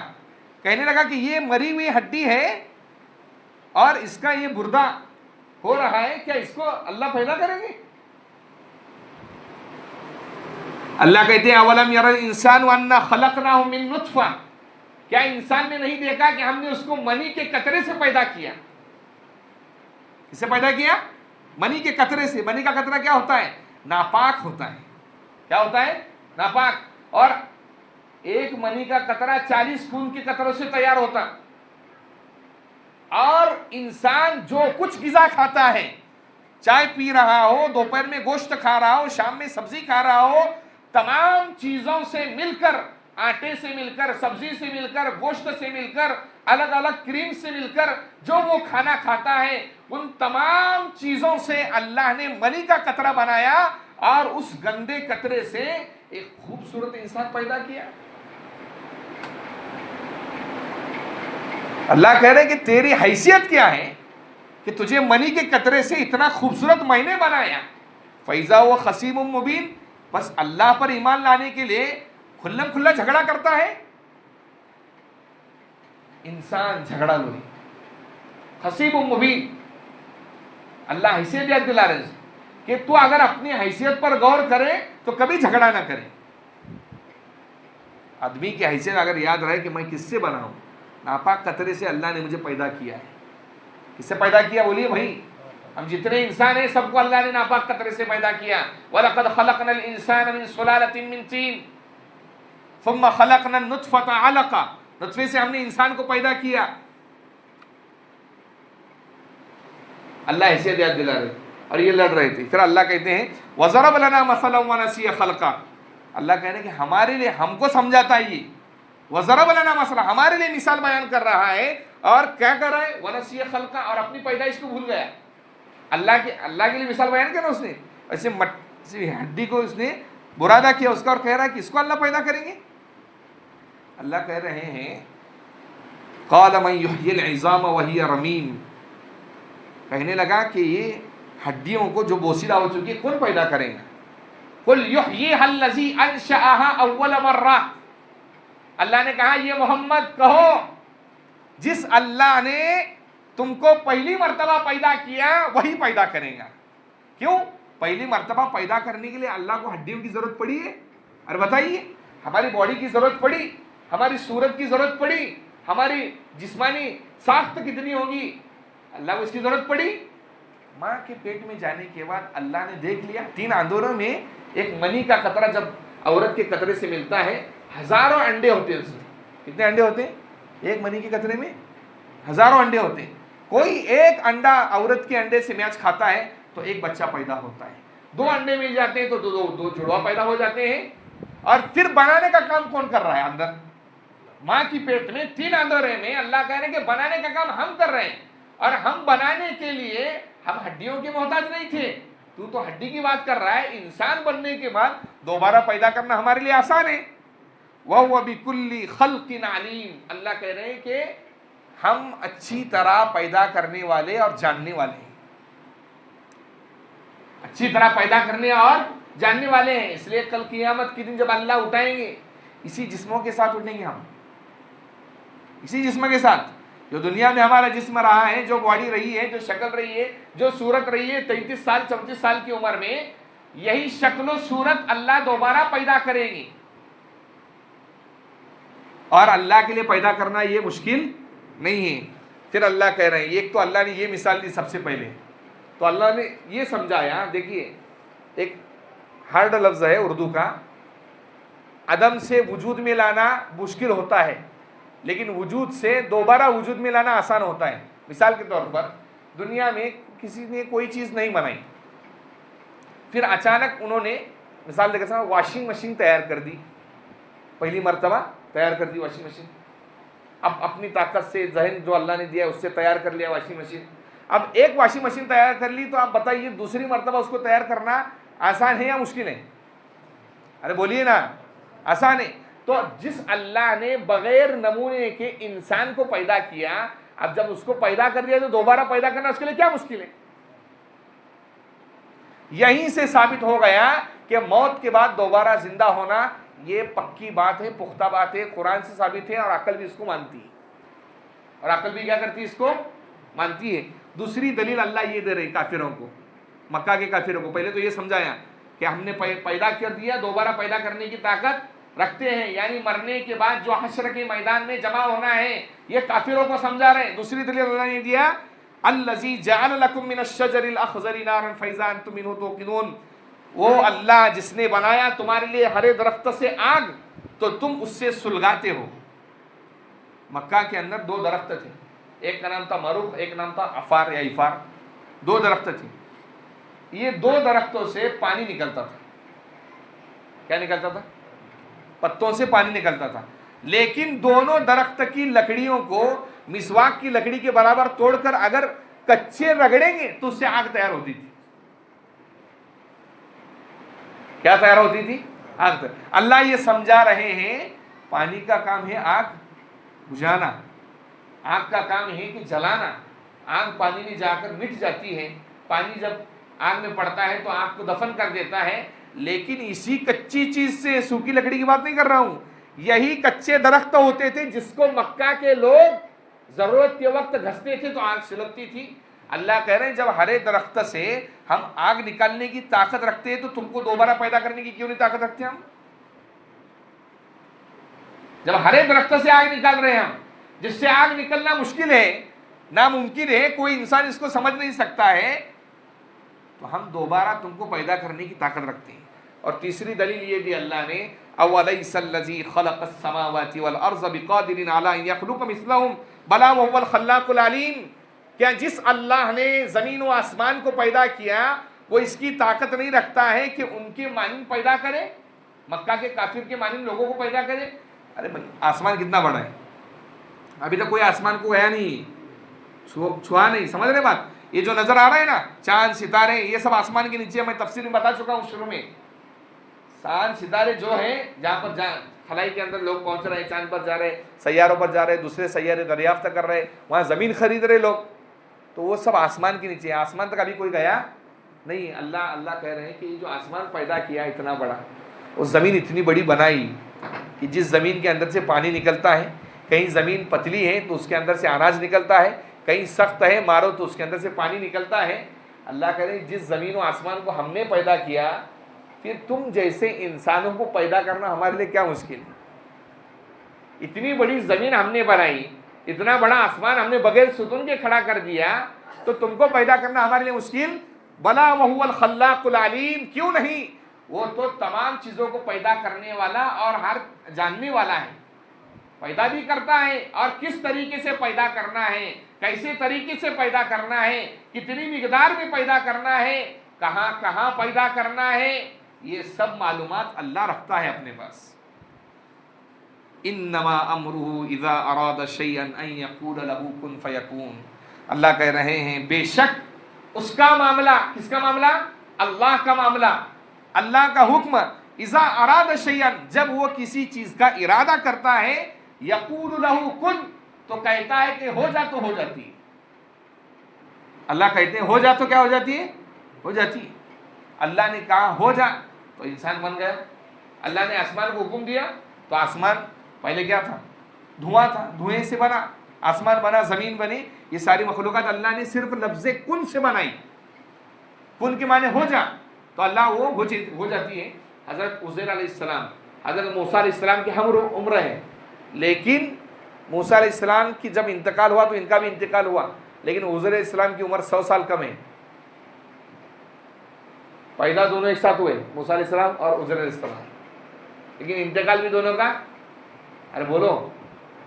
کہنے لگا کہ یہ مری ہوئی ہڈی ہے اور اس کا یہ بردہ ہو رہا ہے، کیا اس کو اللہ پیدا کریں گے؟ اللہ کہتے ہیں اولم یر الانسان انا خلقناہ من نطفہ، کیا انسان نے نہیں دیکھا کہ ہم نے اس کو منی کے قطرے سے پیدا کیا؟ کس سے پیدا کیا؟ منی کے قطرے سے. منی کا قطرہ کیا ہوتا ہے؟ ناپاک ہوتا ہے. کیا ہوتا ہے؟ ناپاک. اور ایک منی کا قطرہ 40 خون کے قطروں سے تیار ہوتا. اور انسان جو کچھ غذا کھاتا ہے، چائے پی رہا ہو، دوپہر میں گوشت کھا رہا ہو، شام میں سبزی کھا رہا ہو، تمام چیزوں سے مل کر، آٹے سے مل کر، سبزی سے مل کر، گوشت سے مل کر، الگ الگ کریم سے مل کر جو وہ کھانا کھاتا ہے، ان تمام چیزوں سے اللہ نے منی کا قطرہ بنایا اور اس گندے قطرے سے ایک خوبصورت انسان پیدا کیا. اللہ کہہ رہے کہ تیری حیثیت کیا ہے کہ تجھے منی کے قطرے سے اتنا خوبصورت میں نے بنایا. فَإِذَا هُوَ خَصِيمٌ مُبِينٌ. بس اللہ پر ایمان لانے کے لیے کھلم کھلا جھگڑا کرتا ہے انسان. جھگڑا لوئی خصیب مبین. اللہ حیثیت یاد دلا رہے کہ تو اگر اپنی حیثیت پر غور کرے تو کبھی جھگڑا نہ کرے. آدمی کی حیثیت اگر یاد رہے کہ میں کس سے بنا ہوں، ناپاک قطرے سے اللہ نے مجھے پیدا کیا ہے. کس سے پیدا کیا بولیے بھائی؟ ہم جتنے انسان ہیں سب کو اللہ نے ناپاک قطرے سے پیدا کیا. وَلَقَدْ خَلَقْنَا الْإِنسَانَ مِنْ سُلَالَةٍ مِنْ طِينٍ ثُمَّ خَلَقْنَا النُّطْفَةَ عَلَقَةً. نطفے سے ہم نے انسان کو پیدا کیا. اللہ حیثیت یاد دلا رہے اور یہ لڑ رہے تھے. پھر اللہ کہتے ہیں وَضَرَبَ لَنَا مَثَلًا وَنَسِيَ خَلْقًا. اللہ کہہ رہے ہیں کہ ہمارے لیے ہم کو سمجھاتا ہے یہ. وَضَرَبَ لَنَا مَثَلًا ہمارے لیے مثال بیان کر رہا ہے، اور کیا کر رہا ہے؟ وَنَسِيَ خَلْقًا. اور اپنی پیدائش کو بھول گیا. اللہ کے لیے مثال بیان کیا نا اس نے، ایسے ہڈی کو اس نے برادہ کیا اس کا، اور کہہ رہا ہے کہ اس کو اللہ پیدا کریں گے. اللہ کہہ رہے ہیں قَالَ مَنْ يُحْيِي الْعِظَامَ وَهِيَ رَمِيمٌ. کہنے لگا کہ یہ ہڈیوں کو جو بوسیدہ ہو چکی ہے کون پیدا کرے گا؟ قُلْ يُحْيِيهَا الَّذِي أَنشَأَهَا أَوَّلَ مَرَّةٍ. اللہ نے کہا یہ محمد کہو جس اللہ نے تم کو پہلی مرتبہ پیدا کیا وہی پیدا کرے گا. کیوں پہلی مرتبہ پیدا کرنے کے لیے اللہ کو ہڈیوں کی ضرورت پڑی ہے؟ اور بتائیے ہماری باڈی کی ضرورت پڑی، ہماری صورت کی ضرورت پڑی، ہماری جسمانی ساخت کتنی ہوگی، اللہ کو اس کی ضرورت پڑی. ماں کے پیٹ میں جانے کے بعد اللہ نے دیکھ لیا 3 اندوروں میں ایک منی کا قطرہ جب عورت کے قطرے سے ملتا ہے، ہزاروں انڈے ہوتے ہیں اس میں. کتنے انڈے ہوتے ہیں؟ ایک منی کے قطرے میں ہزاروں انڈے ہوتے ہیں. کوئی ایک انڈا عورت کے انڈے سے میچ کھاتا ہے تو ایک بچہ پیدا ہوتا ہے. 2 انڈے مل جاتے ہیں تو دو جڑوا پیدا ہو جاتے ہیں. اور پھر بنانے کا کام کون کر رہا ہے؟ اندر ماں کی پیٹ میں 3 اندورے میں اللہ کہہ رہے ہیں کہ بنانے کا کام ہم کر رہے ہیں. اور ہم بنانے کے لیے ہم ہڈیوں کے محتاج نہیں تھے. تو ہڈی کی بات کر رہا ہے. انسان بننے کے بعد دوبارہ پیدا کرنا ہمارے لیے آسان ہے. وَهُوَ بِكُلِّ خَلْقٍ عَلِيمٌ. اللہ کہہ رہے ہیں کہ ہم اچھی طرح پیدا کرنے والے اور جاننے والے ہیں. اچھی طرح پیدا کرنے اور جاننے والے ہیں. اس لیے کل قیامت کے دن جب اللہ اٹھائیں گے اسی جسموں کے ساتھ اٹھیں گے. ہم اسی جسم کے ساتھ جو دنیا میں ہمارا جسم رہا ہے، جو باڈی رہی ہے، جو شکل رہی ہے، جو صورت رہی ہے 33 سال 34 سال کی عمر میں، یہی شکل و صورت اللہ دوبارہ پیدا کریں گے. اور اللہ کے لیے پیدا کرنا یہ مشکل نہیں ہے. پھر اللہ کہہ رہے ہیں ایک تو اللہ نے یہ مثال دی سب سے پہلے، تو اللہ نے یہ سمجھایا. دیکھیے ایک ہارڈ لفظ ہے اردو کا، عدم سے وجود میں لانا مشکل ہوتا ہے لیکن وجود سے دوبارہ وجود میں لانا آسان ہوتا ہے. مثال کے طور پر دنیا میں کسی نے کوئی چیز نہیں بنائی، پھر اچانک انہوں نے مثال دے کر واشنگ مشین تیار کر دی. پہلی مرتبہ تیار کر دی واشنگ مشین. اب اپنی طاقت سے ذہن جو اللہ نے دیا اس سے تیار کر لیا واشنگ مشین. اب ایک واشنگ مشین تیار کر لی تو آپ بتائیے دوسری مرتبہ اس کو تیار کرنا آسان ہے یا مشکل ہے؟ ارے بولیے نا، آسان ہے۔ تو جس اللہ نے بغیر نمونے کے انسان کو پیدا کیا، اب جب اس کو پیدا کر دیا تو دوبارہ پیدا کرنا اس کے لیے کیا مشکل ہے؟ یہیں سے ثابت ہو گیا کہ موت کے بعد دوبارہ زندہ ہونا یہ پکی بات ہے، پختہ بات ہے، قرآن سے ثابت ہے، اور عقل بھی اس کو مانتی ہے، اور عقل بھی کیا کرتی ہے؟ اس کو مانتی ہے۔ دوسری دلیل اللہ یہ دے رہی کافروں کو، مکہ کے کافروں کو، پہلے تو یہ سمجھایا کہ ہم نے پیدا کر دیا، دوبارہ پیدا کرنے کی طاقت رکھتے ہیں، یعنی مرنے کے بعد جو حشر کے میدان میں جمع ہونا ہے، یہ کافروں کو سمجھا رہے ہیں۔ دوسری دلیل اللہ نے دیا، الذی جعل لکم من الشجر الاخضر نارا فاذا انتم منہ توقدون، وہ اللہ جس نے بنایا تمہارے لیے ہرے درخت سے آگ تو تم اس سے سلگاتے ہو۔ مکہ کے اندر دو درخت تھے، ایک کا نام تھا مروخ، ایک نام تھا افار یا افار، دو درخت تھے۔ یہ دو درختوں سے پانی نکلتا تھا۔ کیا نکلتا تھا؟ پتوں سے پانی نکلتا تھا، لیکن دونوں درخت کی لکڑیوں کو مسواک کی لکڑی کے برابر توڑ کر اگر کچے رگڑیں گے تو اس سے آگ تیار ہوتی تھی۔ کیا تیار ہوتی تھی؟ آگ۔ اللہ یہ سمجھا رہے ہیں پانی کا کام ہے آگ بجھانا، آگ کا کام ہے کہ جلانا۔ آگ پانی میں جا کر مٹ جاتی ہے، پانی جب آگ میں پڑتا ہے تو آگ کو دفن کر دیتا ہے، لیکن اسی کچی چیز سے، سوکھی لکڑی کی بات نہیں کر رہا ہوں، یہی کچے درخت ہوتے تھے جس کو مکہ کے لوگ ضرورت کے وقت گھستے تھے تو آگ سلگتی تھی۔ اللہ کہہ رہے ہیں جب ہرے درخت سے ہم آگ نکالنے کی طاقت رکھتے ہیں تو تم کو دوبارہ پیدا کرنے کی کیوں نہیں طاقت رکھتے ہم؟ جب ہرے درخت سے آگ نکال رہے ہیں ہم، جس سے آگ نکلنا مشکل ہے، ناممکن ہے، کوئی انسان اس کو سمجھ نہیں سکتا ہے، تو ہم دوبارہ تم کو پیدا کرنے کی طاقت رکھتے ہیں۔ اور تیسری دلیل یہ دی اللہ نے، اَوَلَيْسَ الَّذِي خَلَقَ السَّمَاوَاتِ وَالْأَرْضَ بِقَادِرٍ عَلَىٰ أَن يَخْلُقَ مِثْلَهُم بَلَىٰ وَهُوَ الْخَلَّاقُ الْعَلِيمُ، کیا جس اللہ نے زمین و آسمان کو پیدا کیا وہ اس کی طاقت نہیں رکھتا ہے کہ ان کے مانند پیدا کرے، مکہ کے کافر کے مانند لوگوں کو پیدا کرے؟ ارے بھائی آسمان کتنا بڑا ہے، ابھی تک کوئی آسمان کو گیا نہیں، چھوا نہیں، سمجھ رہے بات؟ یہ جو نظر آ رہا ہے نا چاند ستارے، یہ سب آسمان کے نیچے، میں تفسیر میں بتا چکا ہوں شروع میں۔ چاند ستارے جو ہیں جہاں پر خلائی کے اندر لوگ پہنچ رہے ہیں، چاند پر جا رہے ہیں، سیاروں پر جا رہے ہیں، دوسرے سیارے دریافت کر رہے ہیں، وہاں زمین خرید رہے لوگ، تو وہ سب آسمان کے نیچے، آسمان تک ابھی کوئی گیا نہیں۔ اللہ کہہ رہے ہیں کہ یہ جو آسمان پیدا کیا اتنا بڑا، وہ زمین اتنی بڑی بنائی کہ جس زمین کے اندر سے پانی نکلتا ہے، کہیں زمین پتلی ہے تو اس کے اندر سے اناج نکلتا ہے، کہیں سخت ہے مارو تو اس کے اندر سے پانی نکلتا ہے۔ اللہ کہہ رہے ہیں جس زمین و آسمان کو ہم نے پیدا کیا، پھر تم جیسے انسانوں کو پیدا کرنا ہمارے لیے کیا مشکل ہے؟ اتنی بڑی زمین ہم نے بنائی، اتنا بڑا آسمان ہم نے بغیر ستون کے کھڑا کر دیا، تو تم کو پیدا کرنا ہمارے لیے مشکل؟ بلا وہو الخلاق العلیم، کیوں نہیں، وہ تو تمام چیزوں کو پیدا کرنے والا اور ہر جاننے والا ہے، پیدا بھی کرتا ہے، اور کس طریقے سے پیدا کرنا ہے، کیسے طریقے سے پیدا کرنا ہے، کتنی مقدار میں پیدا کرنا ہے، کہاں کہاں پیدا کرنا ہے، یہ سب معلومات اللہ رکھتا ہے اپنے پاس۔ انما امرہ اذا اراد شیئا ان یقول له کن فیکون، اللہ کہہ رہے ہیں بے شک اس کا معاملہ، کس کا معاملہ؟ اللہ کا معاملہ، اللہ کا حکم، اذا اراد شیئا، جب وہ کسی چیز کا ارادہ کرتا ہے، یقول له کن، تو کہتا ہے کہ ہو جا تو ہو جاتی ہے۔ اللہ کہتے ہیں ہو جا تو کیا ہو جاتی ہے؟ ہو جاتی ہے۔ اللہ نے کہا ہو جا تو انسان بن گیا۔ اللہ نے آسمان کو حکم دیا تو آسمان پہلے کیا تھا؟ دھواں تھا، دھوئیں سے بنا، آسمان بنا، زمین بنی، یہ ساری مخلوقات اللہ نے صرف لفظ کن سے بنائی۔ کن کے معنی ہو جا، تو اللہ وہ ہو جاتی ہے۔ حضرت عزیر علیہ السلام، حضرت موسیٰ علیہ السلام کی ہم عمر ہے، لیکن موسیٰ علیہ السلام کی جب انتقال ہوا تو ان کا بھی انتقال ہوا، لیکن عزیر علیہ السلام کی عمر 100 سال کم ہے۔ پیدا دونوں ایک ساتھ ہوئے، موسیٰ علیہ السلام اور عزیر علیہ السلام، لیکن انتقال بھی دونوں کا، ارے بولو،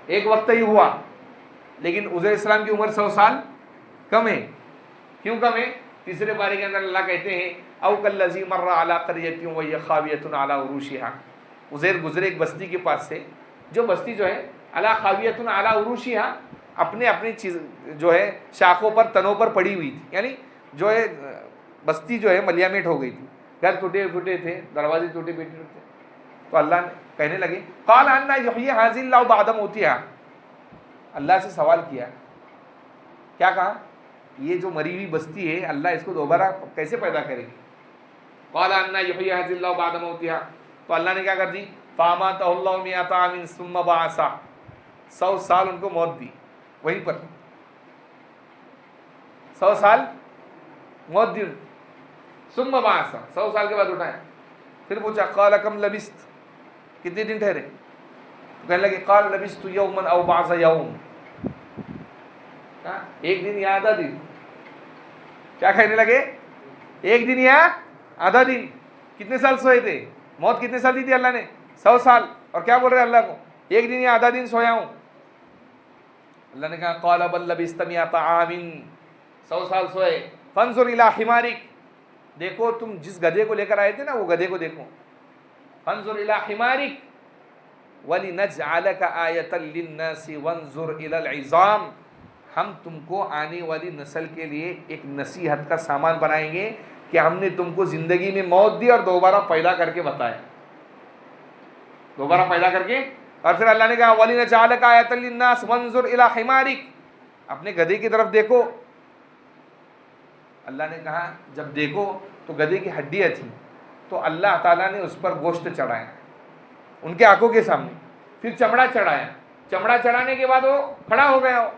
ایک وقت ہی ہوا، لیکن عزیر علیہ السلام کی عمر 100 سال کم ہے۔ کیوں کم ہے؟ تیسرے پارے کے اندر اللہ کہتے ہیں او کالذی مر علی قریۃ وہی خاویۃ علی عروشہا، عزیر گزرے ایک بستی کے پاس سے، جو بستی جو ہے علی خاویۃ علی عروشہا، اپنی چیز جو ہے شاخوں پر، تنوں پر پڑی ہوئی تھی، یعنی جو ہے بستی جو ہے ملیامیٹ ہو گئی تھی، گھر ٹوٹے پھوٹے تھے، دروازے ٹوٹے پھوٹے تھے، تو اللہ نے کہنے لگے قال انا یحیی ھذہ اللہ بعد موتها، اللہ سے سوال کیا، کیا کہا؟ یہ جو مری ہوئی بستی ہے اللہ اس کو دوبارہ کیسے پیدا کرے گی؟ قال انا یحیی ھذہ اللہ بعد موتها، تو اللہ نے کیا کر دی؟ فاماتہ اللہ مئۃ عام ثم بعثہ، 100 سال ان کو موت دی، وہیں پر 100 سال موت دی، ثم بعثہ 100 سال کے بعد اٹھایا، پھر پوچھا قال کم لبثت، کتنے دن ٹھہرے؟ تو کہنے لگے قال لبثت یوما او بعض یوم، ایک دن یا آدھا دن، کیا کہنے لگے؟ ایک دن یا آدھا دن۔ کتنے سال سوئے تھے؟ موت کتنے سال دی تھی اللہ نے؟ 100 سال، اور کیا بول رہے اللہ کو؟ ایک دن یا آدھا دن سویا ہوں۔ اللہ نے کہا قال بل لبثت مئۃ عام، 100 سال سوئے، فانظر الی حمارک، دیکھو تم جس گدھے کو لے کر آئے تھے نا وہ گدھے کو دیکھو، فانظر الی حمارک ولنجعلک آیۃ للناس وانظر الی العظام، ہم تم کو آنے والی نسل کے لیے ایک نصیحت کا سامان بنائیں گے کہ ہم نے تم کو زندگی میں موت دی اور دوبارہ پیدا کر کے بتایا، دوبارہ پیدا کر کے۔ اور پھر اللہ نے کہا وَلِنَجْعَلَكَ آیَةً لِلنَّاسِ وَانظُرْ إِلَىٰ حِمَارِكَ، اپنے گدھے کی طرف دیکھو۔ اللہ نے کہا جب دیکھو تو گدھے کی ہڈیاں تھیں، تو اللہ تعالیٰ نے اس پر گوشت چڑھایا ان کے آنکھوں کے سامنے، پھر چمڑا چڑھایا، چمڑا چڑھانے کے بعد وہ کھڑا ہو گیا۔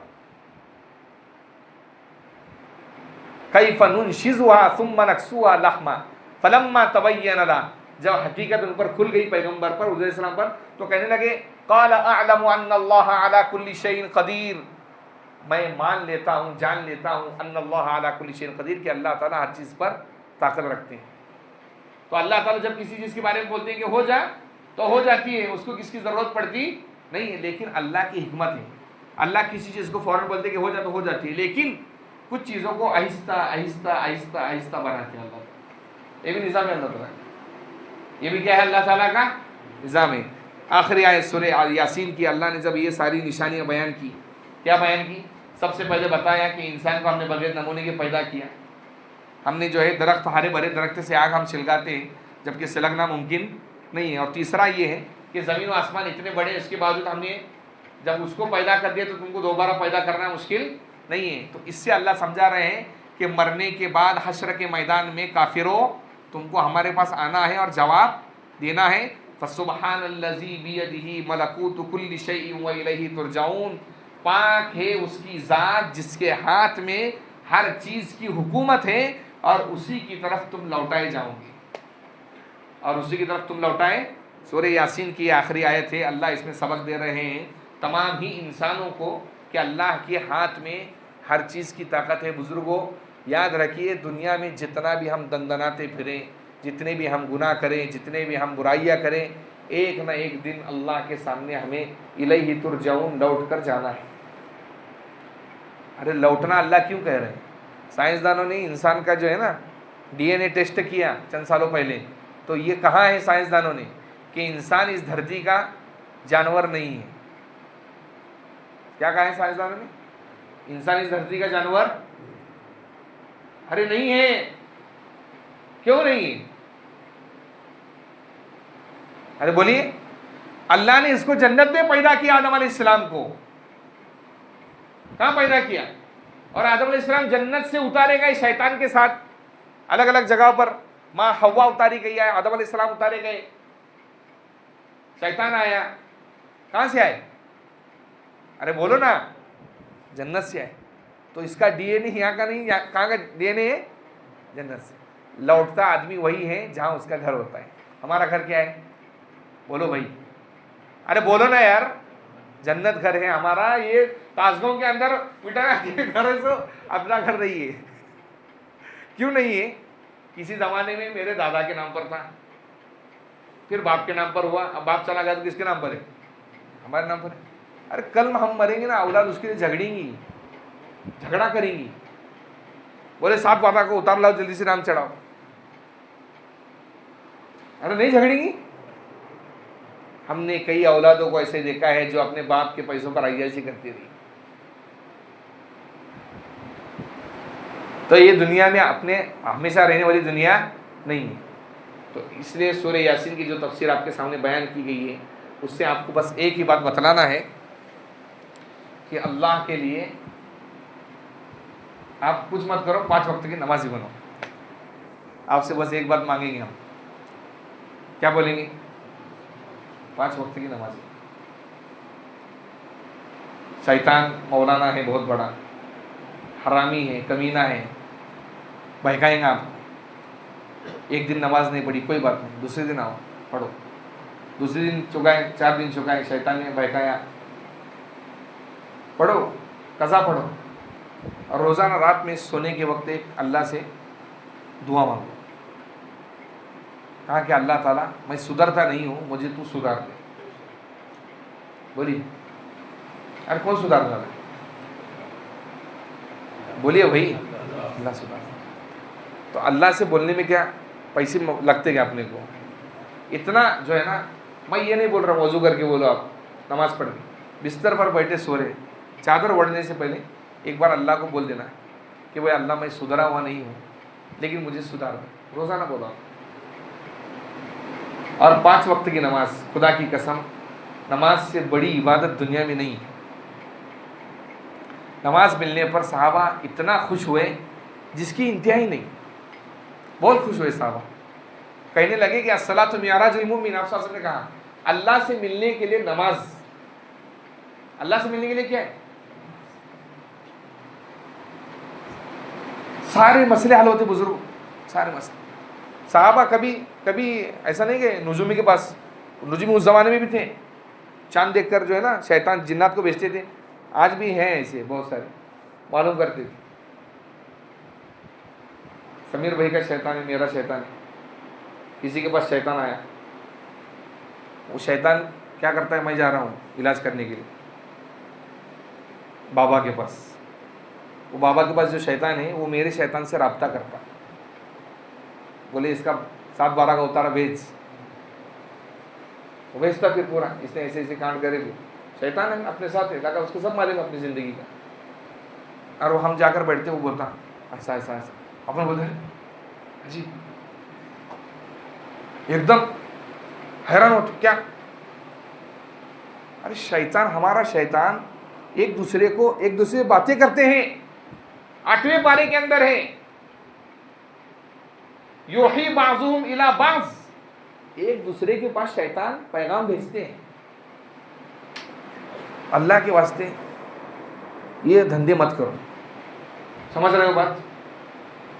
کیف ننشزها ثم نکسوها لحما فلما تبین لنا، جب حقیقت ان پر کھل گئی پیغمبر پر، حضور علیہ السلام پر، تو کہنے لگے قال اعلم ان اللہ علی کل شیء قدیر، میں مان لیتا ہوں، جان لیتا ہوں، ان اللہ علی کل شیء قدیر، کہ اللہ تعالیٰ ہر چیز پر طاقت رکھتے ہیں۔ تو اللہ تعالیٰ جب کسی چیز کے بارے میں بولتے ہیں کہ ہو جا تو ہو جاتی ہے، اس کو کس کی ضرورت پڑتی نہیں ہے، لیکن اللہ کی حکمت ہے، اللہ کسی چیز کو فوراً بولتے کہ ہو جا تو ہو جاتی ہے، لیکن کچھ چیزوں کو آہستہ آہستہ آہستہ آہستہ بناتے ہیں اللہ تعالیٰ، یہ بھی نظام ہے اللہ تعالیٰ، یہ بھی کیا ہے اللہ تعالیٰ کا نظام ہے۔ آخری آیت سورہ یاسین کی اللہ نے جب یہ ساری نشانیاں بیان کی، کیا بیان کی؟ سب سے پہلے بتایا کہ انسان کو ہم نے بغیر نمونے کے پیدا کیا، ہم نے جو ہے درخت، ہرے بھرے درخت سے آگ ہم سلگاتے ہیں جبکہ سلگنا ممکن نہیں ہے، اور تیسرا یہ ہے کہ زمین و آسمان اتنے بڑے، اس کے باوجود ہم نے جب اس کو پیدا کر دیا تو تم کو دوبارہ پیدا کرنا مشکل نہیں ہے۔ تو اس سے اللہ سمجھا رہے ہیں کہ مرنے کے بعد حشر کے میدان میں کافروں تم کو ہمارے پاس آنا ہے اور جواب دینا ہے۔ فسبحان الذی بیدہ ملکوت کل شیء والیہ ترجعون، پاک ہے اس کی ذات جس کے ہاتھ میں ہر چیز کی حکومت ہے اور اسی کی طرف تم لوٹائے جاؤ گے، اور اسی کی طرف تم لوٹائے۔ سورہ یاسین کی آخری آیت ہے، اللہ اس میں سبق دے رہے ہیں تمام ہی انسانوں کو کہ اللہ کے ہاتھ میں ہر چیز کی طاقت ہے۔ بزرگوں یاد رکھیے، دنیا میں جتنا بھی ہم دندناتے پھریں، جتنے بھی ہم گناہ کریں، جتنے بھی ہم برائیاں کریں، ایک نہ ایک دن اللہ کے سامنے ہمیں الیہ ترجعون لوٹ کر جانا ہے۔ ارے لوٹنا اللہ کیوں کہہ رہے ہیں؟ سائنسدانوں نے انسان کا جو ہے نا ڈی این اے ٹیسٹ کیا چند سالوں پہلے، تو یہ کہا ہے سائنسدانوں نے کہ انسان اس دھرتی کا جانور نہیں ہے۔ کیا کہا ہے سائنسدانوں نے؟ انسان اس دھرتی کا جانور ارے نہیں ہے۔ کیوں نہیں ہے؟ ارے بولیے، اللہ نے اس کو جنت میں پیدا کیا، آدم علیہ السلام کو کہاں پیدا کیا؟ اور آدم علیہ السلام جنت سے اتارے گئے شیطان کے ساتھ، الگ الگ جگہ پر ماں حوا اتاری گئی ہے، آدم علیہ السلام اتارے گئے، شیطان آیا، کہاں سے آئے؟ ارے بولو نا، جنت سے آئے۔ تو اس کا ڈی این اے یہاں کا نہیں، کہاں کا ڈی این اے ہے؟ جنت سے۔ لوٹتا آدمی وہی ہے جہاں اس کا گھر ہوتا ہے۔ ہمارا گھر کیا ہے؟ بولو بھائی، ارے بولو نا یار، جنت گھر ہے ہمارا، یہ تازگوں کے اندر پٹا کے گھر ہے، سو اپنا گھر نہیں ہے۔ کیوں نہیں ہے؟ کسی زمانے میں میرے دادا کے نام پر تھا، پھر باپ کے نام پر ہوا، اب باپ چلا گیا تو کس کے نام پر ہے؟ ہمارے نام پر ہے۔ ارے کل ہم مریں گے نا، اولاد اس کے لیے جھگڑیں گی، جھگڑا کریں گی، بولے صاحب پاپا کو اتار لاؤ، جلدی سے نام چڑھاؤ۔ ارے نہیں جھگڑیں گی؟ ہم نے کئی اولادوں کو ایسے دیکھا ہے جو اپنے باپ کے پیسوں پر عیاشی کرتی رہی۔ تو یہ دنیا میں اپنے ہمیشہ رہنے والی دنیا نہیں ہے۔ تو اس لیے سورہ یاسین کی جو تفسیر آپ کے سامنے بیان کی گئی ہے اس سے آپ کو بس ایک ہی بات بتلانا ہے کہ اللہ کے لیے آپ کچھ مت کرو، 5 وقت کی نمازی بنو. آپ سے بس ایک بات مانگیں گے ہم، کیا بولیں گے؟ 5 وقت کی نمازی. شیطان مولانا ہے بہت بڑا، حرامی ہے، کمینہ ہے، بہکائیں گے آپ. ایک دن نماز نہیں پڑھی کوئی بات نہیں، دوسرے دن آؤ پڑھو. دوسرے دن چکائے، 4 دن چکائے، شیطان نے بہکایا، پڑھو، قضا پڑھو. اور روزانہ رات میں سونے کے وقت ایک اللہ سے دعا مانگو. کہا کہ اللہ تعالیٰ میں سدھرتا نہیں ہوں، مجھے تو سدھار دے. بولیے ارے کون سدھارتا ہے؟ بولیے بھائی، اللہ سدھار. تو اللہ سے بولنے میں کیا پیسے لگتے کیا اپنے کو؟ اتنا جو ہے نا، میں یہ نہیں بول رہا وضو کر کے بولو، آپ نماز پڑھ کے بستر پر بیٹھے سو رہے، چادر اوڑھنے سے پہلے ایک بار اللہ کو بول دینا کہ بھائی اللہ میں سدھرا ہوا نہیں ہوں لیکن مجھے سدھار دو. روزانہ بولا. اور 5 وقت کی نماز، خدا کی قسم نماز سے بڑی عبادت دنیا میں نہیں ہے. نماز ملنے پر صحابہ اتنا خوش ہوئے جس کی انتہا ہی نہیں. بہت خوش ہوئے صحابہ، کہنے لگے کہ الصلاۃ معراج المومن. آپ صلی اللہ علیہ وسلم نے کہا اللہ سے ملنے کے لیے نماز، اللہ سے ملنے کے لیے کیا ہے؟ سارے مسئلے حل ہوتے بزرگ، سارے مسئلے. صحابہ کبھی ایسا نہیں کہ نجومی کے پاس، نجومی اس زمانے میں بھی تھے، چاند دیکھ کر جو ہے نا شیطان جنات کو بیچتے تھے. آج بھی ہیں ایسے بہت سارے، معلوم کرتے تھے سمیر بھائی کا شیطان ہے، میرا شیطان ہے. کسی کے پاس شیطان آیا، وہ شیطان کیا کرتا ہے، میں جا رہا ہوں علاج کرنے کے لیے بابا کے پاس. وہ بابا کے پاس جو شیطان ہے وہ میرے شیطان سے رابطہ کرتا. بولے اس کا 7/12 کا اتارا بھیج. وہ بھیجتا پھر پورا، اس نے ایسے ایسے کانڈ کرے گی. شیطان ہے اپنے ساتھ ہے، لگا اس کو سب معلوم اپنی زندگی کا. اور وہ ہم جا کر بیٹھتے، وہ بولتا ایسا ایسا ایسا، اپنے بولتے جی، ایک دم حیران ہوتے کیا. ارے شیطان، ہمارا شیطان ایک دوسرے باتیں کرتے ہیں. 8ویں پارے کے اندر ہے یوحی بعضهم الی بعض، ایک دوسرے کے پاس شیطان پیغام بھیجتے ہیں. اللہ کے واسطے یہ دھندے مت کرو. سمجھ رہے ہو بات؟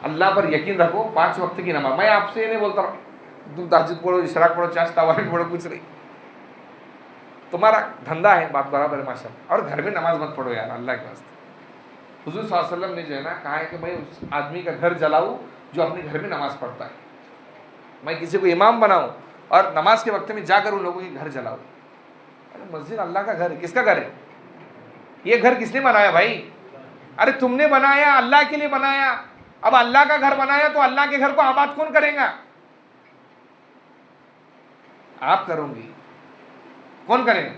اللہ پر یقین رکھو. 5 وقت کی نماز، میں آپ سے یہ نہیں بولتا تم تہجد پڑھو، اشراق پڑھو، چاش تواہن پڑھو، کچھ نہیں. تمہارا دھندا ہے، بات برابر ہے ماشاء اللہ. اور گھر میں نماز مت پڑھو یار اللہ کے واسطے. حضور صلی اللہ علیہ وسلم نے جو ہے نا کہا ہے کہ بھائی اس آدمی کا گھر جلاؤ جو اپنے گھر میں نماز پڑھتا ہے. میں کسی کو امام بناؤں اور نماز کے وقت میں جا کر ان لوگوں کے گھر جلاؤ. ارے مسجد اللہ کا گھر ہے، کس کا گھر ہے؟ یہ گھر کس نے بنایا بھائی؟ ارے تم نے بنایا، اللہ کے لیے بنایا. اب اللہ کا گھر بنایا تو اللہ کے گھر کو آباد کون کرے گا؟ آپ کرو گی، کون کرے گا؟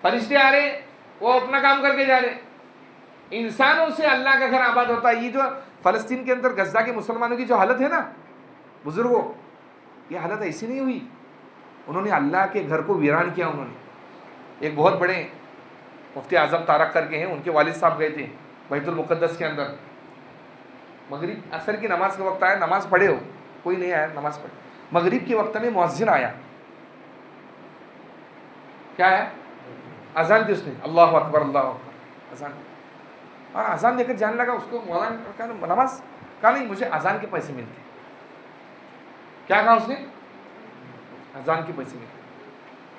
فرشتے آ رہے، وہ اپنا کام کر کے جا رہے. انسانوں سے اللہ کا گھر آباد ہوتا ہے. یہ جو فلسطین کے اندر غزہ کے مسلمانوں کی جو حالت ہے نا بزرگوں، یہ حالت ایسی نہیں ہوئی. انہوں نے اللہ کے گھر کو ویران کیا. انہوں نے ایک بہت بڑے مفتی اعظم طارق کر کے ہیں، ان کے والد صاحب گئے تھے بیت المقدس کے اندر. مغرب عصر کی نماز کا وقت آیا، نماز پڑھے ہو، کوئی نہیں آیا نماز پڑھے. مغرب کے وقت میں مؤذن آیا، کیا ہے؟ اذان دی اس نے، اللہ اکبر اللہ اکبر، اذان. اور اذان دے کر جانے لگا. اس کو مولانا نماز کہا نہیں، مجھے اذان کے پیسے ملتے. کیا کہا اس نے؟ اذان کے پیسے ملتے.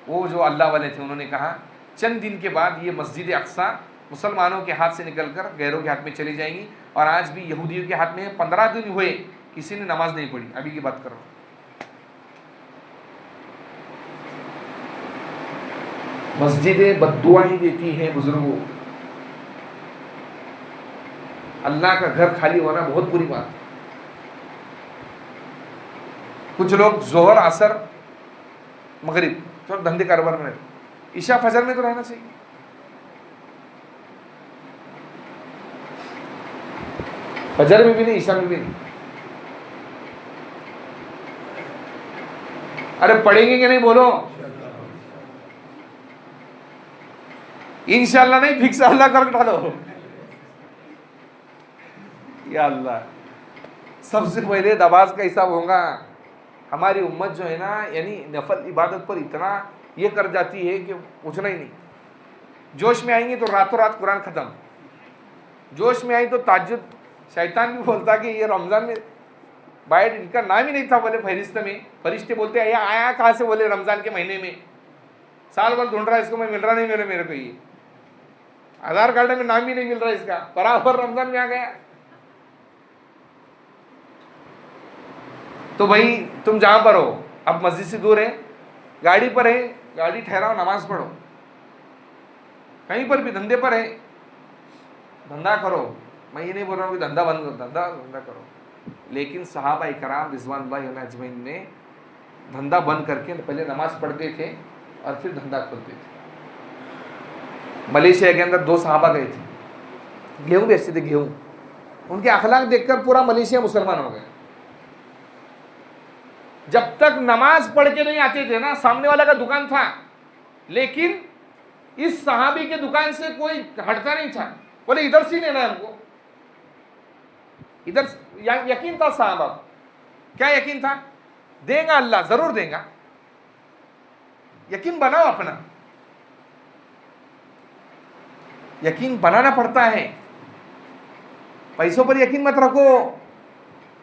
وہ جو اللہ والے تھے انہوں نے کہا چند دن کے بعد یہ مسجد اقصیٰ مسلمانوں کے ہاتھ سے نکل کر غیروں کے ہاتھ میں چلی جائیں گی. اور آج بھی یہودیوں کے ہاتھ میں 15 دن ہوئے کسی نے نماز نہیں پڑھی. ابھی کی بات کر رہا ہوں. مسجدیں بددعائیں دیتی ہیں بزرگوں. اللہ کا گھر خالی ہونا بہت بری بات ہے. کچھ لوگ ظہر عصر مغرب تو دھندے کاروبار میں رہتے. عشاء فجر میں تو رہنا چاہیے. فجر میں بھی نہیں، عشاء میں بھی نہیں. ارے پڑھیں گے کہ نہیں بولو؟ انشاءاللہ نہیں، فکس اللہ کر ڈالو. یا اللہ، سب سے پہلے نماز کا حساب ہوگا. ہماری امت جو ہے نا، یعنی نفل عبادت پر اتنا یہ کر جاتی ہے کہ پوچھنا ہی نہیں. جوش میں آئیں گے تو راتوں رات قرآن ختم، جوش میں آئی تو تہجد. شیطان بھی بولتا کہ یہ رمضان میں باہر ان کا نام ہی نہیں تھا بولے فہرست میں. فرشتے بولتے ہیں یہ آیا کہاں سے؟ بولے رمضان کے مہینے میں، سال بھر ڈھونڈ رہا ہے اس کو، میں مل رہا نہیں میرے کو. یہ آدھار کارڈ میں نام بھی نہیں مل رہا اس کا، برابر رمضان میں آ گیا. تو بھائی تم جہاں پر ہو، اب مسجد سے دور ہے، گاڑی پر ہے، گاڑی ٹھہراؤ، نماز پڑھو. کہیں پر بھی دھندے پر ہے، دھندا کرو. میں یہ نہیں بول رہا ہوں کہ دھندا بند کرو، دھندا کرو. لیکن صحابہ کرام رضوان اللہ علیہ اجمعین نے دھندا بند کر کے پہلے نماز پڑھتے تھے اور پھر دھندا کھولتے تھے. ملیشیا کے اندر 2 صحابہ گئے تھے، گیہوں بیچتے تھے، گیہوں. ان کے اخلاق دیکھ کر پورا ملیشیا مسلمان ہو گیا. جب تک نماز پڑھ کے نہیں آتے تھے نا، سامنے والا کا دکان تھا لیکن اس صحابی کے دکان سے کوئی ہٹتا نہیں تھا. بولے ادھر سے لینا ہے ہم کو، ادھر. یقین تھا صحابہ. کیا یقین تھا؟ دے گا اللہ، ضرور دے گا. یقین بناؤ اپنا، یقین بنانا پڑتا ہے. پیسوں پر یقین مت رکھو.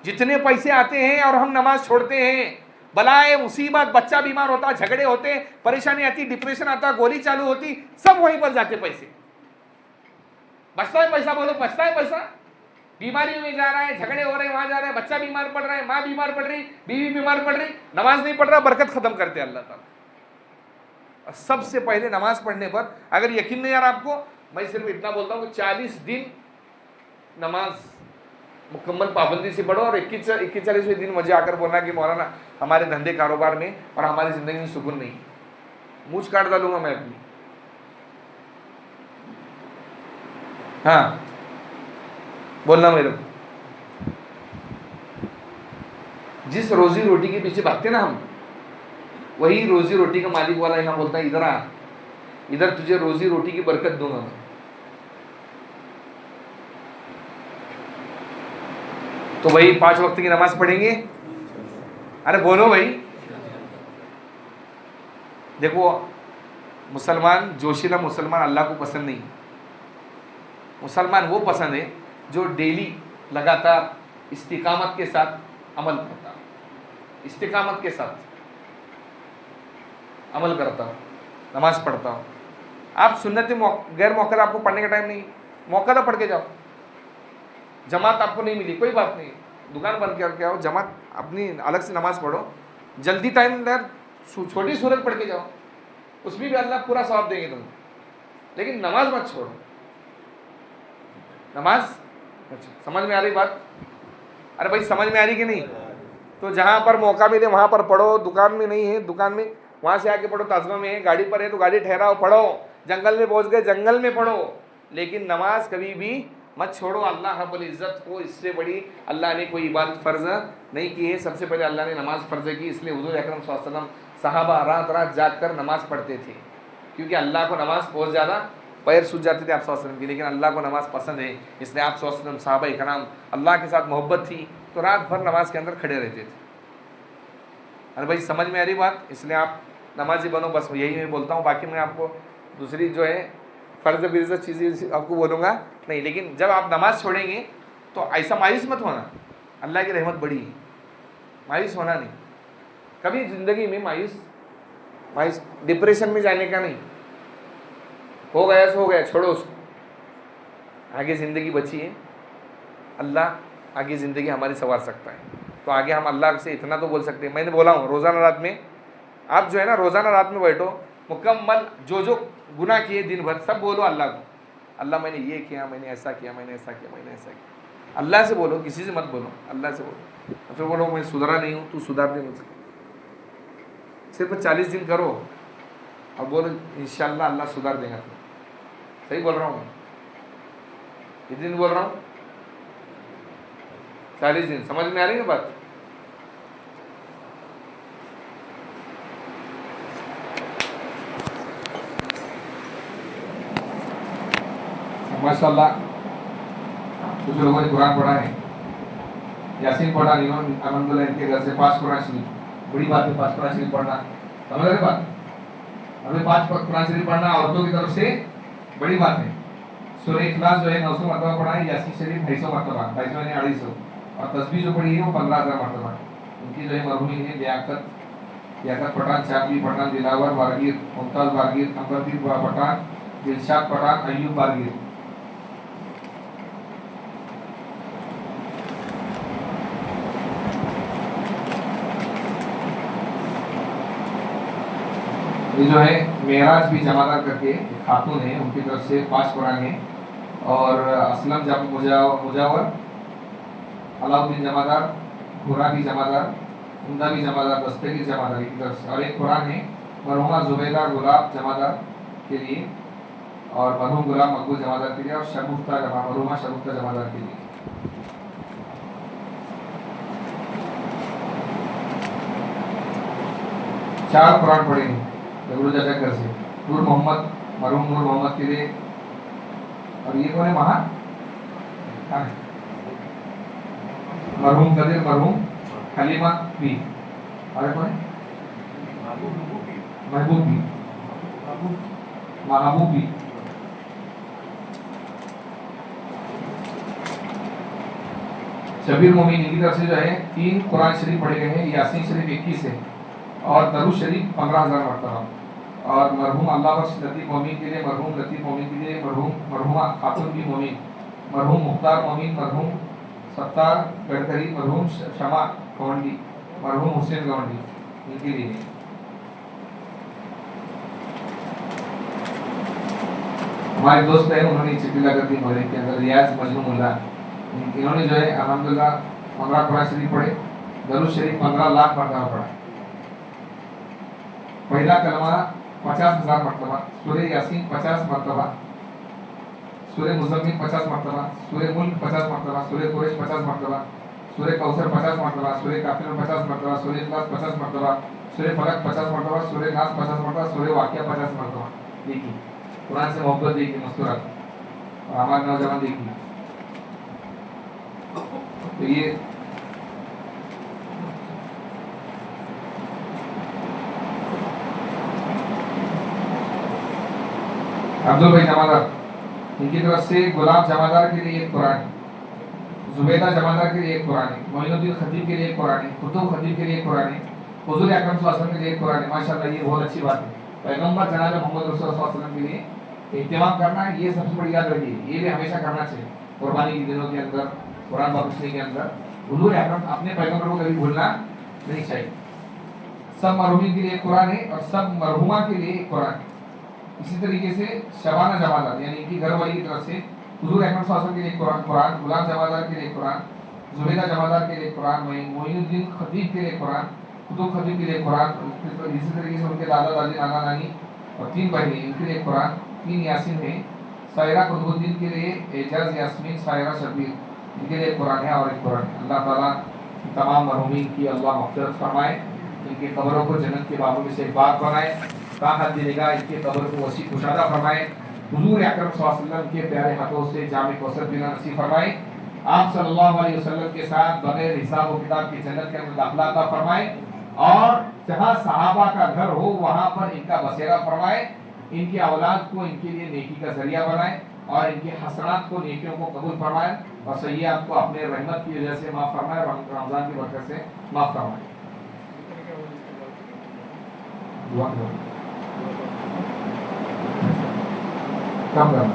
جتنے پیسے آتے ہیں اور ہم نماز چھوڑتے ہیں، بلائے مصیبت، بچہ بیمار ہوتا، جھگڑے ہوتے، پریشانی آتی، ڈپریشن آتا، گولی چالو ہوتی، سب وہیں پر جاتے پیسے. بچتا ہے پیسہ، بولو بچتا ہے پیسہ. بیماری میں جا رہا ہے، جھگڑے ہو رہے ہیں وہاں جا رہا ہے، بچہ بیمار پڑ رہا ہے، ماں بیمار پڑ رہی، بیوی بیمار پڑ رہی، نماز نہیں پڑھ رہا، برکت ختم کرتے اللہ تعالیٰ. اور سب سے پہلے نماز پڑھنے پر اگر یقین نہیں آ رہا آپ کو، میں صرف اتنا بولتا ہوں کہ 40 دن نماز مکمل پابندی سے پڑھو، اور 41-40ویں دن مجھے آ کر بولنا کہ مولانا ہمارے دھندے کاروبار میں اور ہماری زندگی میں سکون نہیں، مونچھ کاٹ ڈالوں گا میں اپنی. ہاں بولنا میرے کو. جس روزی روٹی کے پیچھے بھاگتے نا ہم، وہی روزی روٹی کا مالک والا یہاں بولتا ہے ادھر آ، ادھر تجھے روزی روٹی کی برکت دوں گا میں. تو بھائی 5 وقت کی نماز پڑھیں گے؟ ارے بولو بھائی. دیکھو مسلمان، جوشیلا مسلمان اللہ کو پسند نہیں. مسلمان وہ پسند ہے جو ڈیلی لگاتار استقامت کے ساتھ عمل کرتا، استقامت کے ساتھ عمل کرتا ہوں، نماز پڑھتا ہوں. آپ سنت غیر موقع آپ کو پڑھنے کا ٹائم نہیں، موقع تو پڑھ کے جاؤ. جماعت آپ کو نہیں ملی، کوئی بات نہیں، دکان بند کر کے آؤ، جماعت اپنی الگ سے نماز پڑھو. جلدی ٹائم در چھوٹی سورت پڑھ کے جاؤ، اس میں بھی اللہ پورا ثواب دیں گے تم. لیکن نماز مت چھوڑو. نماز سمجھ میں آ رہی بات؟ ارے بھائی سمجھ میں آ رہی کہ نہیں؟ تو جہاں پر موقع ملے وہاں پر پڑھو. دکان میں نہیں ہے، دکان میں وہاں سے آ کے پڑھو. تعزمہ میں ہے، گاڑی پر ہے تو گاڑی ٹھہراؤ پڑھو. جنگل میں پہنچ گئے جنگل میں پڑھو. لیکن نماز کبھی بھی مت چھوڑو. اللہ رب العزت کو اس سے بڑی اللہ نے کوئی عبادت فرض نہیں کی ہے. سب سے پہلے اللہ نے نماز فرض کی، اس لیے حضور اکرم صلی اللہ علیہ وسلم صحابہ رات رات جاگ کر نماز پڑھتے تھے، کیونکہ اللہ کو نماز بہت زیادہ، پیر سوج جاتے تھے آپ صلی اللہ علیہ وسلم کی، لیکن اللہ کو نماز پسند ہے. اس لیے آپ صلی اللہ علیہ وسلم صحابہ کرام اللہ کے ساتھ محبت تھی تو رات بھر نماز کے اندر کھڑے رہتے تھے. ارے بھائی سمجھ میں آ رہی بات؟ اس لیے آپ نمازی بنو، بس یہی میں بولتا ہوں. باقی میں آپ کو دوسری جو ہے فرض برض چیزیں آپ کو بولوں گا نہیں. لیکن جب آپ نماز چھوڑیں گے تو ایسا مایوس مت ہونا، اللہ کی رحمت بڑی ہے، مایوس ہونا نہیں کبھی زندگی میں. مایوس ڈپریشن میں جانے کا نہیں. ہو گیا سو ہو گیا، چھوڑو اس کو. آگے زندگی بچی ہے، اللہ آگے زندگی ہماری سنوار سکتا ہے. تو آگے ہم اللہ سے اتنا تو بول سکتے ہیں. میں نے بولا ہوں روزانہ رات میں آپ جو ہے نا، روزانہ رات میں بیٹھو، مکمل جو گناہ کیے دن بھر سب بولو اللہ کو. اللہ میں نے یہ کیا، میں نے ایسا کیا، میں نے ایسا کیا، میں نے ایسا کیا. اللہ سے بولو، کسی سے مت بولو، اللہ سے بولو. پھر بولو میں سدھرا نہیں ہوں، تو سدھار دے مجھ سے. صرف 40 دن کرو اور بولو انشاءاللہ اللہ سدھار دے گا. صحیح بول رہا ہوں میں؟ کتنے دن بول رہا ہوں؟ 40 دن. سمجھ میں آ رہی نا بات؟ ماشاء اللہ کچھ لوگوں نے قرآن پڑھا ہے، یاسین پڑھا، الحمد للہ ان کے گھر سے 5 قرآن شریف، بڑی بات ہے 5 قرآن شریف پڑھنا، سمجھ رہے بات؟ ہمیں 5 قرآن شریف پڑھنا عورتوں کی طرف سے بڑی بات ہے۔ سورہ اخلاص جو ہے 900 مرتبہ پڑھا ہے، یاسین شریف 250 مرتبہ، 250 یعنی 250، اور تسبیح جو پڑھی ہے وہ 15,000 مرتبہ۔ ان کی جو ہے مرحومی ہے لیاقت پٹھان، چاندنی پٹھان، دلاور بارگیر، ممتاز بارگیر، امبردی پٹھان، دلشاد پٹھان، ایوب بارگیر۔ یہ جو ہے معراج بھی جمادار کر کے ایک خاتون ہے، ان کی طرف سے 5 قرآن ہیں، اور اسلم مجاور، علاؤدین جمادار، گھوڑا بھی جمادار، عمدہ بھی جمادار، دستگیر جمادار کی طرف سے، اور ایک قرآن ہے مرحومہ زبیدہ گلاب جمادار کے لیے، اور مرحوم غلام مقبول جمادار کے لیے، اور مرحومہ شگفتہ جمادار کے لیے۔ چار قرآن پڑھے ہیں جبرو چاچا گھر سے، نور محمد، مرحوم نور محمد کے لیے، اور یہ کون ہے وہاں مرحوم قدیر، مرحوم حلیمہ بھی، اور کون ہے محبوب بھی۔ شبیر مومن کی طرف سے جو ہے 3 قرآن شریف پڑھے گئے ہیں، یاسین شریف 21 ہے، اور درود شریف 15,000 مرتبہ، اور مرحوم اللہ بخش لطیف مومن کے لیے، مرحوم لطیف مومن کے لیے، مرحومہ خاتون بھی مومن، مرحوم مختار مومن، مرحوم ستار گڈکری، مرحوم شمع گونڈی، مرحوم حسین گونڈی، ان کے لیے۔ ہمارے دوست ہیں، انہوں نے چٹھی لگا دی محرم کے اندر، ریاض مجنون اللہ، انہوں نے جو ہے الحمدللہ 15 قرآن شریف پڑھے، درود شریف 15 لاکھ مرتبہ پڑھا، پہلا کلمہ 50,000 مرتبہ، سورہ یاسین 50 مرتبہ، سورہ مزمل 50 مرتبہ، سورہ ملک 50 مرتبہ، سورہ قریش 50 مرتبہ، سورہ کوثر 50 مرتبہ، سورہ کافرون 50 مرتبہ، سورہ اخلاص 50 مرتبہ، سورہ فلق 50 مرتبہ، سورہ ناس 50 مرتبہ، سورہ واقعہ 50 مرتبہ۔ دیکھیے قرآن سے محبت دیکھیے، مستورات، اور ہمارے نوجوان دیکھیے، تو یہ عبدال بھائی جمادار، ان کی طرف سے گلاب جمادار کے لیے 1 قرآن، زبیدہ جمادار کے لیے 1 قرآن، معین الدین خطیب کے لیے 1 قرآن، قطب خطیب کے لیے 1 قرآن، حضور اکرم صلی اللہ علیہ وسلم کے لیے 1 قرآن۔ ماشاءاللہ یہ بہت اچھی بات ہے، پیغمبر جناب محمد رسول اللہ صلی اللہ علیہ وسلم کے لیے اہتمام کرنا ہے، یہ سب سے بڑی یاد رکھیے، یہ بھی ہمیشہ کرنا چاہیے قربانی کے دنوں کے اندر، قرآن بخشنے کے اندر حضور اکرم اپنے پیغمبر کو کبھی بھولنا نہیں چاہیے۔ سب مرحومین کے لیے 1 قرآن ہے، اور سب مرحومہ کے لیے 1 قرآن ہے۔ اسی طریقے سے شبانہ جمادار یعنی ان کی گھر والی کی طرف سے حضور اکرم صلی اللہ علیہ وسلم کے لیے 1 قرآن، غلام جمادار کے لیے 1 قرآن، زبیدہ جمادار کے لیے 1 قرآن، معین الدین خطیب کے لیے 1 قرآن، قطب خطیب کے لیے 1 قرآن، اسی طریقے سے ان کے دادا دادی نانا نانی اور 3 بہنیں ان کے لیے 1 قرآن، 3 یاسین ہیں، سائرہ قطب الدین کے لیے اعجاز یاسمین، سائرہ شبیر ان کے لیے 1 قرآن ہے، اور 1 قرآن ہے۔ اللہ تعالیٰ تمام مرحومین کی اللہ مغفرت فرمائے، ان کی قبروں کو جنت کے باغوں میں سے ایک باغ بنائے، طاقت دے گا ان کے قبر کو وسیع کشادہ فرمائے، حضور اکرم صلی اللہ علیہ وسلم کے پیارے ہاتھوں سے جام کوثر پینا نصیب فرمائے، آپ صلی اللہ علیہ وسلم کے ساتھ بغیر حساب و کتاب کی جنت کے اندر داخلہ عطا فرمائے، اور جہاں صحابہ کا گھر ہو وہاں پر ان کا بسیرا فرمائے، ان کی اولاد کو ان کے لیے نیکی کا ذریعہ بنائے، اور ان کے حسنات کو نیکیوں کو قبول فرمائے، اور سیئات کو اپنے رحمت کی وجہ سے معاف فرمائے، اور رمضان کی برکت سے معاف فرمائے۔ دعا کرو کم کرنا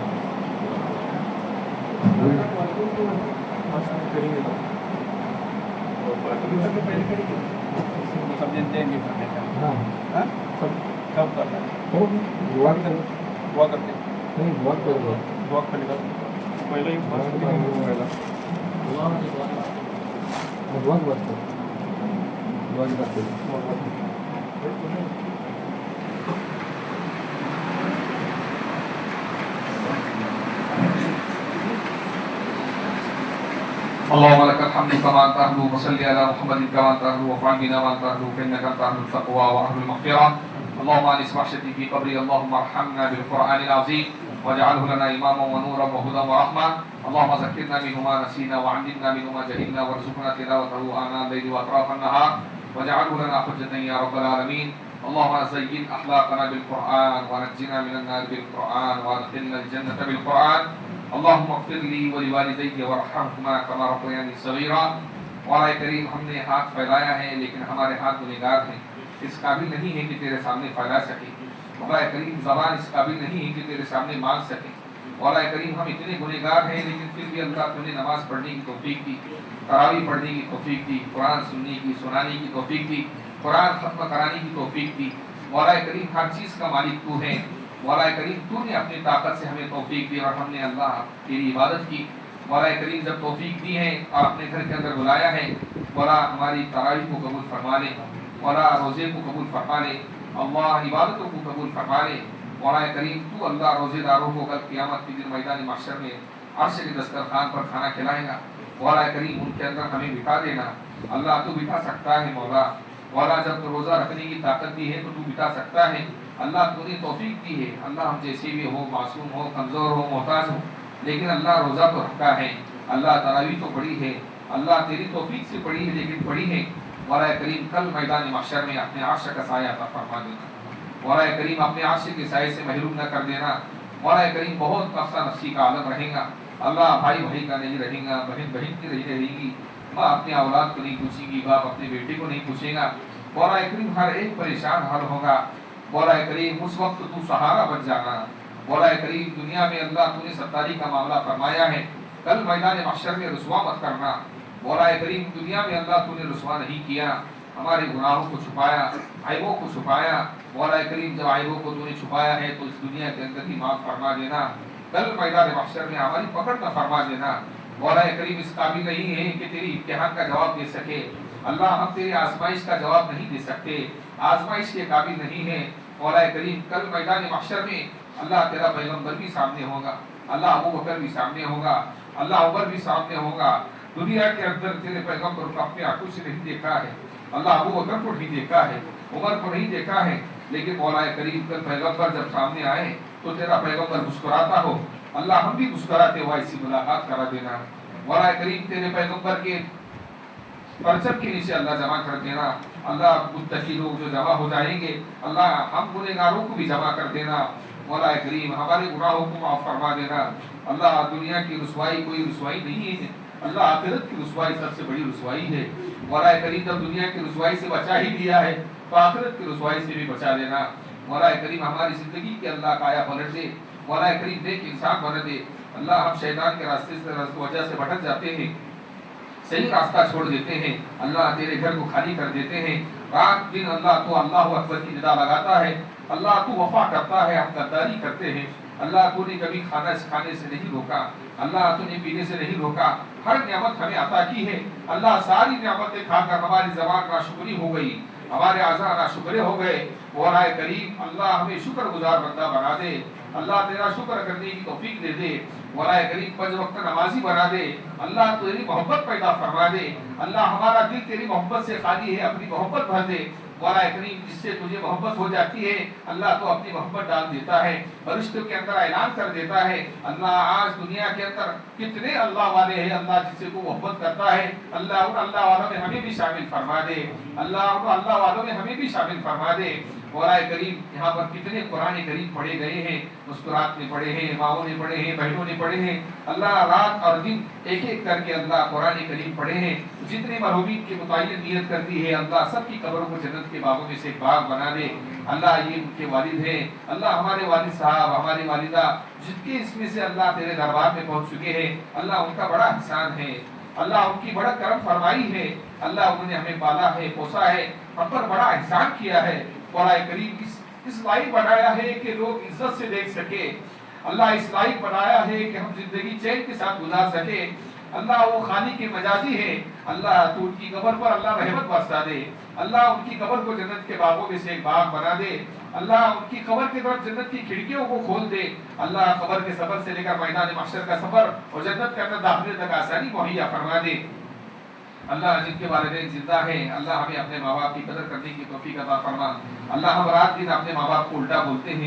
اللهم لك الحمد كما تهدو، وصل على محمد كما تهدو، وافعل بنا ما تهدو، فانك انت اهل التقوى واهل المغفره. اللهم انس وحشتي في قبري، اللهم ارحمنا بالقران العظيم. واجعله لنا إماما ونورا وهدى ورحمة. اللهم ذكرنا منه ما نسينا وعلمنا منه ما جهلنا وارزقنا تلاوته آناء الليل وأطراف النهار واجعله لنا حجة يا رب العالمين. اللهم زين أخلاقنا بالقرآن ونجنا من النار بالقرآن وادخلنا الجنة بالقرآن. اللهم اغفر لي ولوالدي وارحمهما كما ربياني صغيرا. مولا کریم ہم نے ہاتھ پھیلایا ہے لیکن ہمارے ہاتھ گنہگار ہیں، اس قابل نہیں ہے کہ تیرے سامنے پھیلا سکے. مولا کریم زبان اس قابل نہیں ہے کہ تیرے سامنے مانگ سکے. مولا کریم ہم اتنے گنہگار ہیں لیکن پھر بھی اللہ تو نے نماز پڑھنے کی توفیق دی، تراویح پڑھنے کی توفیق دی، قرآن سننے کی سنانے کی توفیق دی، قرآن ختم کرانے کی توفیق دی. مولا کریم ہر چیز کا مالک تو ہے. مولا کریم تو نے اپنی طاقت سے ہمیں توفیق دی اور ہم نے اللہ تیری عبادت کی. مولا کریم جب توفیق دی ہے اور اپنے گھر کے اندر بلایا ہے، مولا ہماری تراویح کو قبول فرما لے، مولا روزے کو قبول فرما لے، اللہ عبادتوں کو قبول فرما لے. مولا کریم تو اللہ روزے داروں کو کل قیامت کے دن میدان محشر میں عرش کے دسترخوان پر کھانا کھلائے گا. مولا کریم ان کے اندر ہمیں بٹھا دینا. اللہ تو بٹھا سکتا ہے مولا. مولا جب تو روزہ رکھنے کی طاقت دی ہے تو تو بٹھا سکتا ہے. اللہ تو نے توفیق دی ہے. اللہ ہم جیسے بھی ہو، معصوم ہو، کمزور ہو، محتاج ہو، لیکن اللہ روزہ تو رکھتا ہے. اللہ تراویح تو پڑھی ہے، اللہ تیری توفیق سے پڑھی ہے لیکن پڑھی ہے. مولا کریم کل میدان محشر میں اپنے عرش کا سایہ عطا فرما دینا. مولا کریم اپنے عرش کے سائے سے محروم نہ کر دینا. مولا کریم بہت نفسا نفسی کا عالم رہے گا. اللہ بھائی بھائی کا نہیں رہے گا، بہن بہن کی نہیں رہے گی، ماں اپنے اولاد کو نہیں پوچھے گی، باپ اپنے بیٹے کو نہیں پوچھے گا. مولا کریم ہر ایک پریشان حل ہوگا. مولا کریم اس وقت تو سہارا بن جانا. مولا کریم دنیا میں اللہ تو نے ستاری کا معاملہ فرمایا ہے، کل میدان محشر میں رسوا مت کرنا. مولا کریم دنیا میں اللہ تو نے رسوا نہیں کیا، ہمارے گناہوں کو چھپایا، عیبوں کو چھپایا. مولا کریم جب عیبوں کو تو نے چھپایا ہے تو اس دنیا کے اندر ہی معاف فرما دینا، کل میدان محشر میں ہماری پکڑ نہ فرما دینا. مولا کریم اس قابل نہیں ہے کہ تیری امتحان کا جواب دے سکے. اللہ ہم تیری آزمائش کا جواب نہیں دے سکتے، آزمائش کے قابل نہیں ہے. مولا کریم کل میدان محشر میں اللہ تیرا پیغمبر بھی سامنے ہوگا، اللہ ابو بکر بھی سامنے ہوگا، اللہ عمر بھی سامنے ہوگا. دنیا کے اندر تیرے پیغمبر کو اپنے آنکھوں سے نہیں دیکھا ہے، اللہ ابو بکر کو نہیں دیکھا ہے، عمر کو نہیں دیکھا ہے، لیکن مولا کریم کل پیغمبر جب سامنے آئے تو تیرا پیغمبر مسکراتا ہو، اللہ ہم بھی مسکراتے ہوا ایسی ملاقات کرا دینا. مولا کریم تیرے پیغمبر کے پرچم کے نیچے اللہ جمع کر دینا. اللہ متقی لوگ جو جمع ہو جائیں گے، اللہ ہم گنہگاروں کو بھی جمع کر دینا. مولا کریم ہمارے گناہوں کو معاف فرما دینا. اللہ دنیا کی رسوائی کوئی رسوائی نہیں ہے، اللہ آخرت کی رسوائی سب سے بڑی رسوائی ہے. مولا کریم جب دنیا کی رسوائی سے بچا ہی دیا ہے تو آخرت کی رسوائی سے بھی بچا دینا. مولا کریم ہماری زندگی کے اللہ کایا پلٹ دے. مولا کریم نیک انسان بنا دے. اللہ ہم شیطان کے راستے سے وجہ سے بھٹک جاتے ہیں، صحیح راستہ چھوڑ دیتے ہیں. اللہ تیرے گھر کو خالی کر دیتے ہیں. رات دن اللہ تو اللہ اکبر کی ندا لگاتا ہے، اللہ تو وفا کرتا ہے، ہم غداری کرتے ہیں. اللہ تو نے کبھی کھانا کھانے سے نہیں روکا، اللہ تو نے پینے سے نہیں روکا. ہر نعمت ہمیں عطا کی ہے. اللہ ساری نعمتیں کھا کر ہماری زبان ناشکری ہو گئی، ہمارے اعضاء ناشکرے ہو گئے. مولا کریم اللہ ہمیں شکر گزار بندہ بنا دے. اللہ تیرا شکر کرنے کی توفیق دے دے. مولا کریم 5 وقت نمازی بنا دے. اللہ تیری محبت پیدا فرما دے. اللہ ہمارا دل تیری محبت سے خالی ہے، اپنی محبت بھر دے. مولا کریم جس سے تجھے محبت ہو جاتی ہے اللہ تو اپنی محبت ڈال دیتا ہے، فرشتوں کے اندر اعلان کر دیتا ہے. اللہ آج دنیا کے اندر کتنے اللہ والے ہیں، اللہ جس سے کو محبت کرتا ہے اللہ ان اللہ والوں میں ہمیں بھی شامل فرما دے. اللہ ان اللہ والوں میں ہمیں بھی شامل فرما دے. مولا کریم یہاں پر کتنے قرآن کریم پڑھے گئے ہیں، مستورات نے پڑھے ہیں، ماؤں نے پڑھے ہیں، بہنوں نے پڑھے ہیں. اللہ رات اور دن ایک ایک کر کے اللہ قرآن کریم پڑھے ہیں. جتنے مرحومین کے متعین نیت کرتی ہے اللہ سب کی قبروں کو جنت کے باغوں میں سے ایک باغ بنا دے. اللہ یہ ان کے والد ہیں، اللہ ہمارے والد صاحب، ہماری والدہ جن کے اس میں سے اللہ تیرے دربار میں پہنچ چکے ہیں، اللہ ان کا بڑا احسان ہے، اللہ ان کی بڑا کرم فرمائی ہے. اللہ انہوں نے ہمیں پالا ہے، پوسا ہے، ہم پر بڑا احسان کیا ہے. مولا کریم اس لائق بنایا ہے کہ لوگ عزت سے دیکھ سکے. اللہ اس لائق بنایا ہے کہ ہم زندگی چین کے ساتھ گزار سکے. اللہ وہ خالق کے مجازی ہے. اللہ تو ان کی قبر پر اللہ رحمت برسا دے. اللہ ان کی قبر کو جنت کے باغوں میں سے ایک باغ بنا دے. اللہ ان کی قبر کی طرف جنت کی کھڑکیوں کو کھول دے. اللہ قبر کے سفر سے لے کر میدان محشر کا سفر اور جنت کے اندر داخلے تک آسانی مہیا فرما دے. اللہ جن کے والدین زندہ ہیں اللہ ہمیں اپنے ماں باپ کی قدر کرنے کی توفیق عطا فرما. اللہ ہم رات دن اپنے ماں باپ کو الٹا بولتے ہیں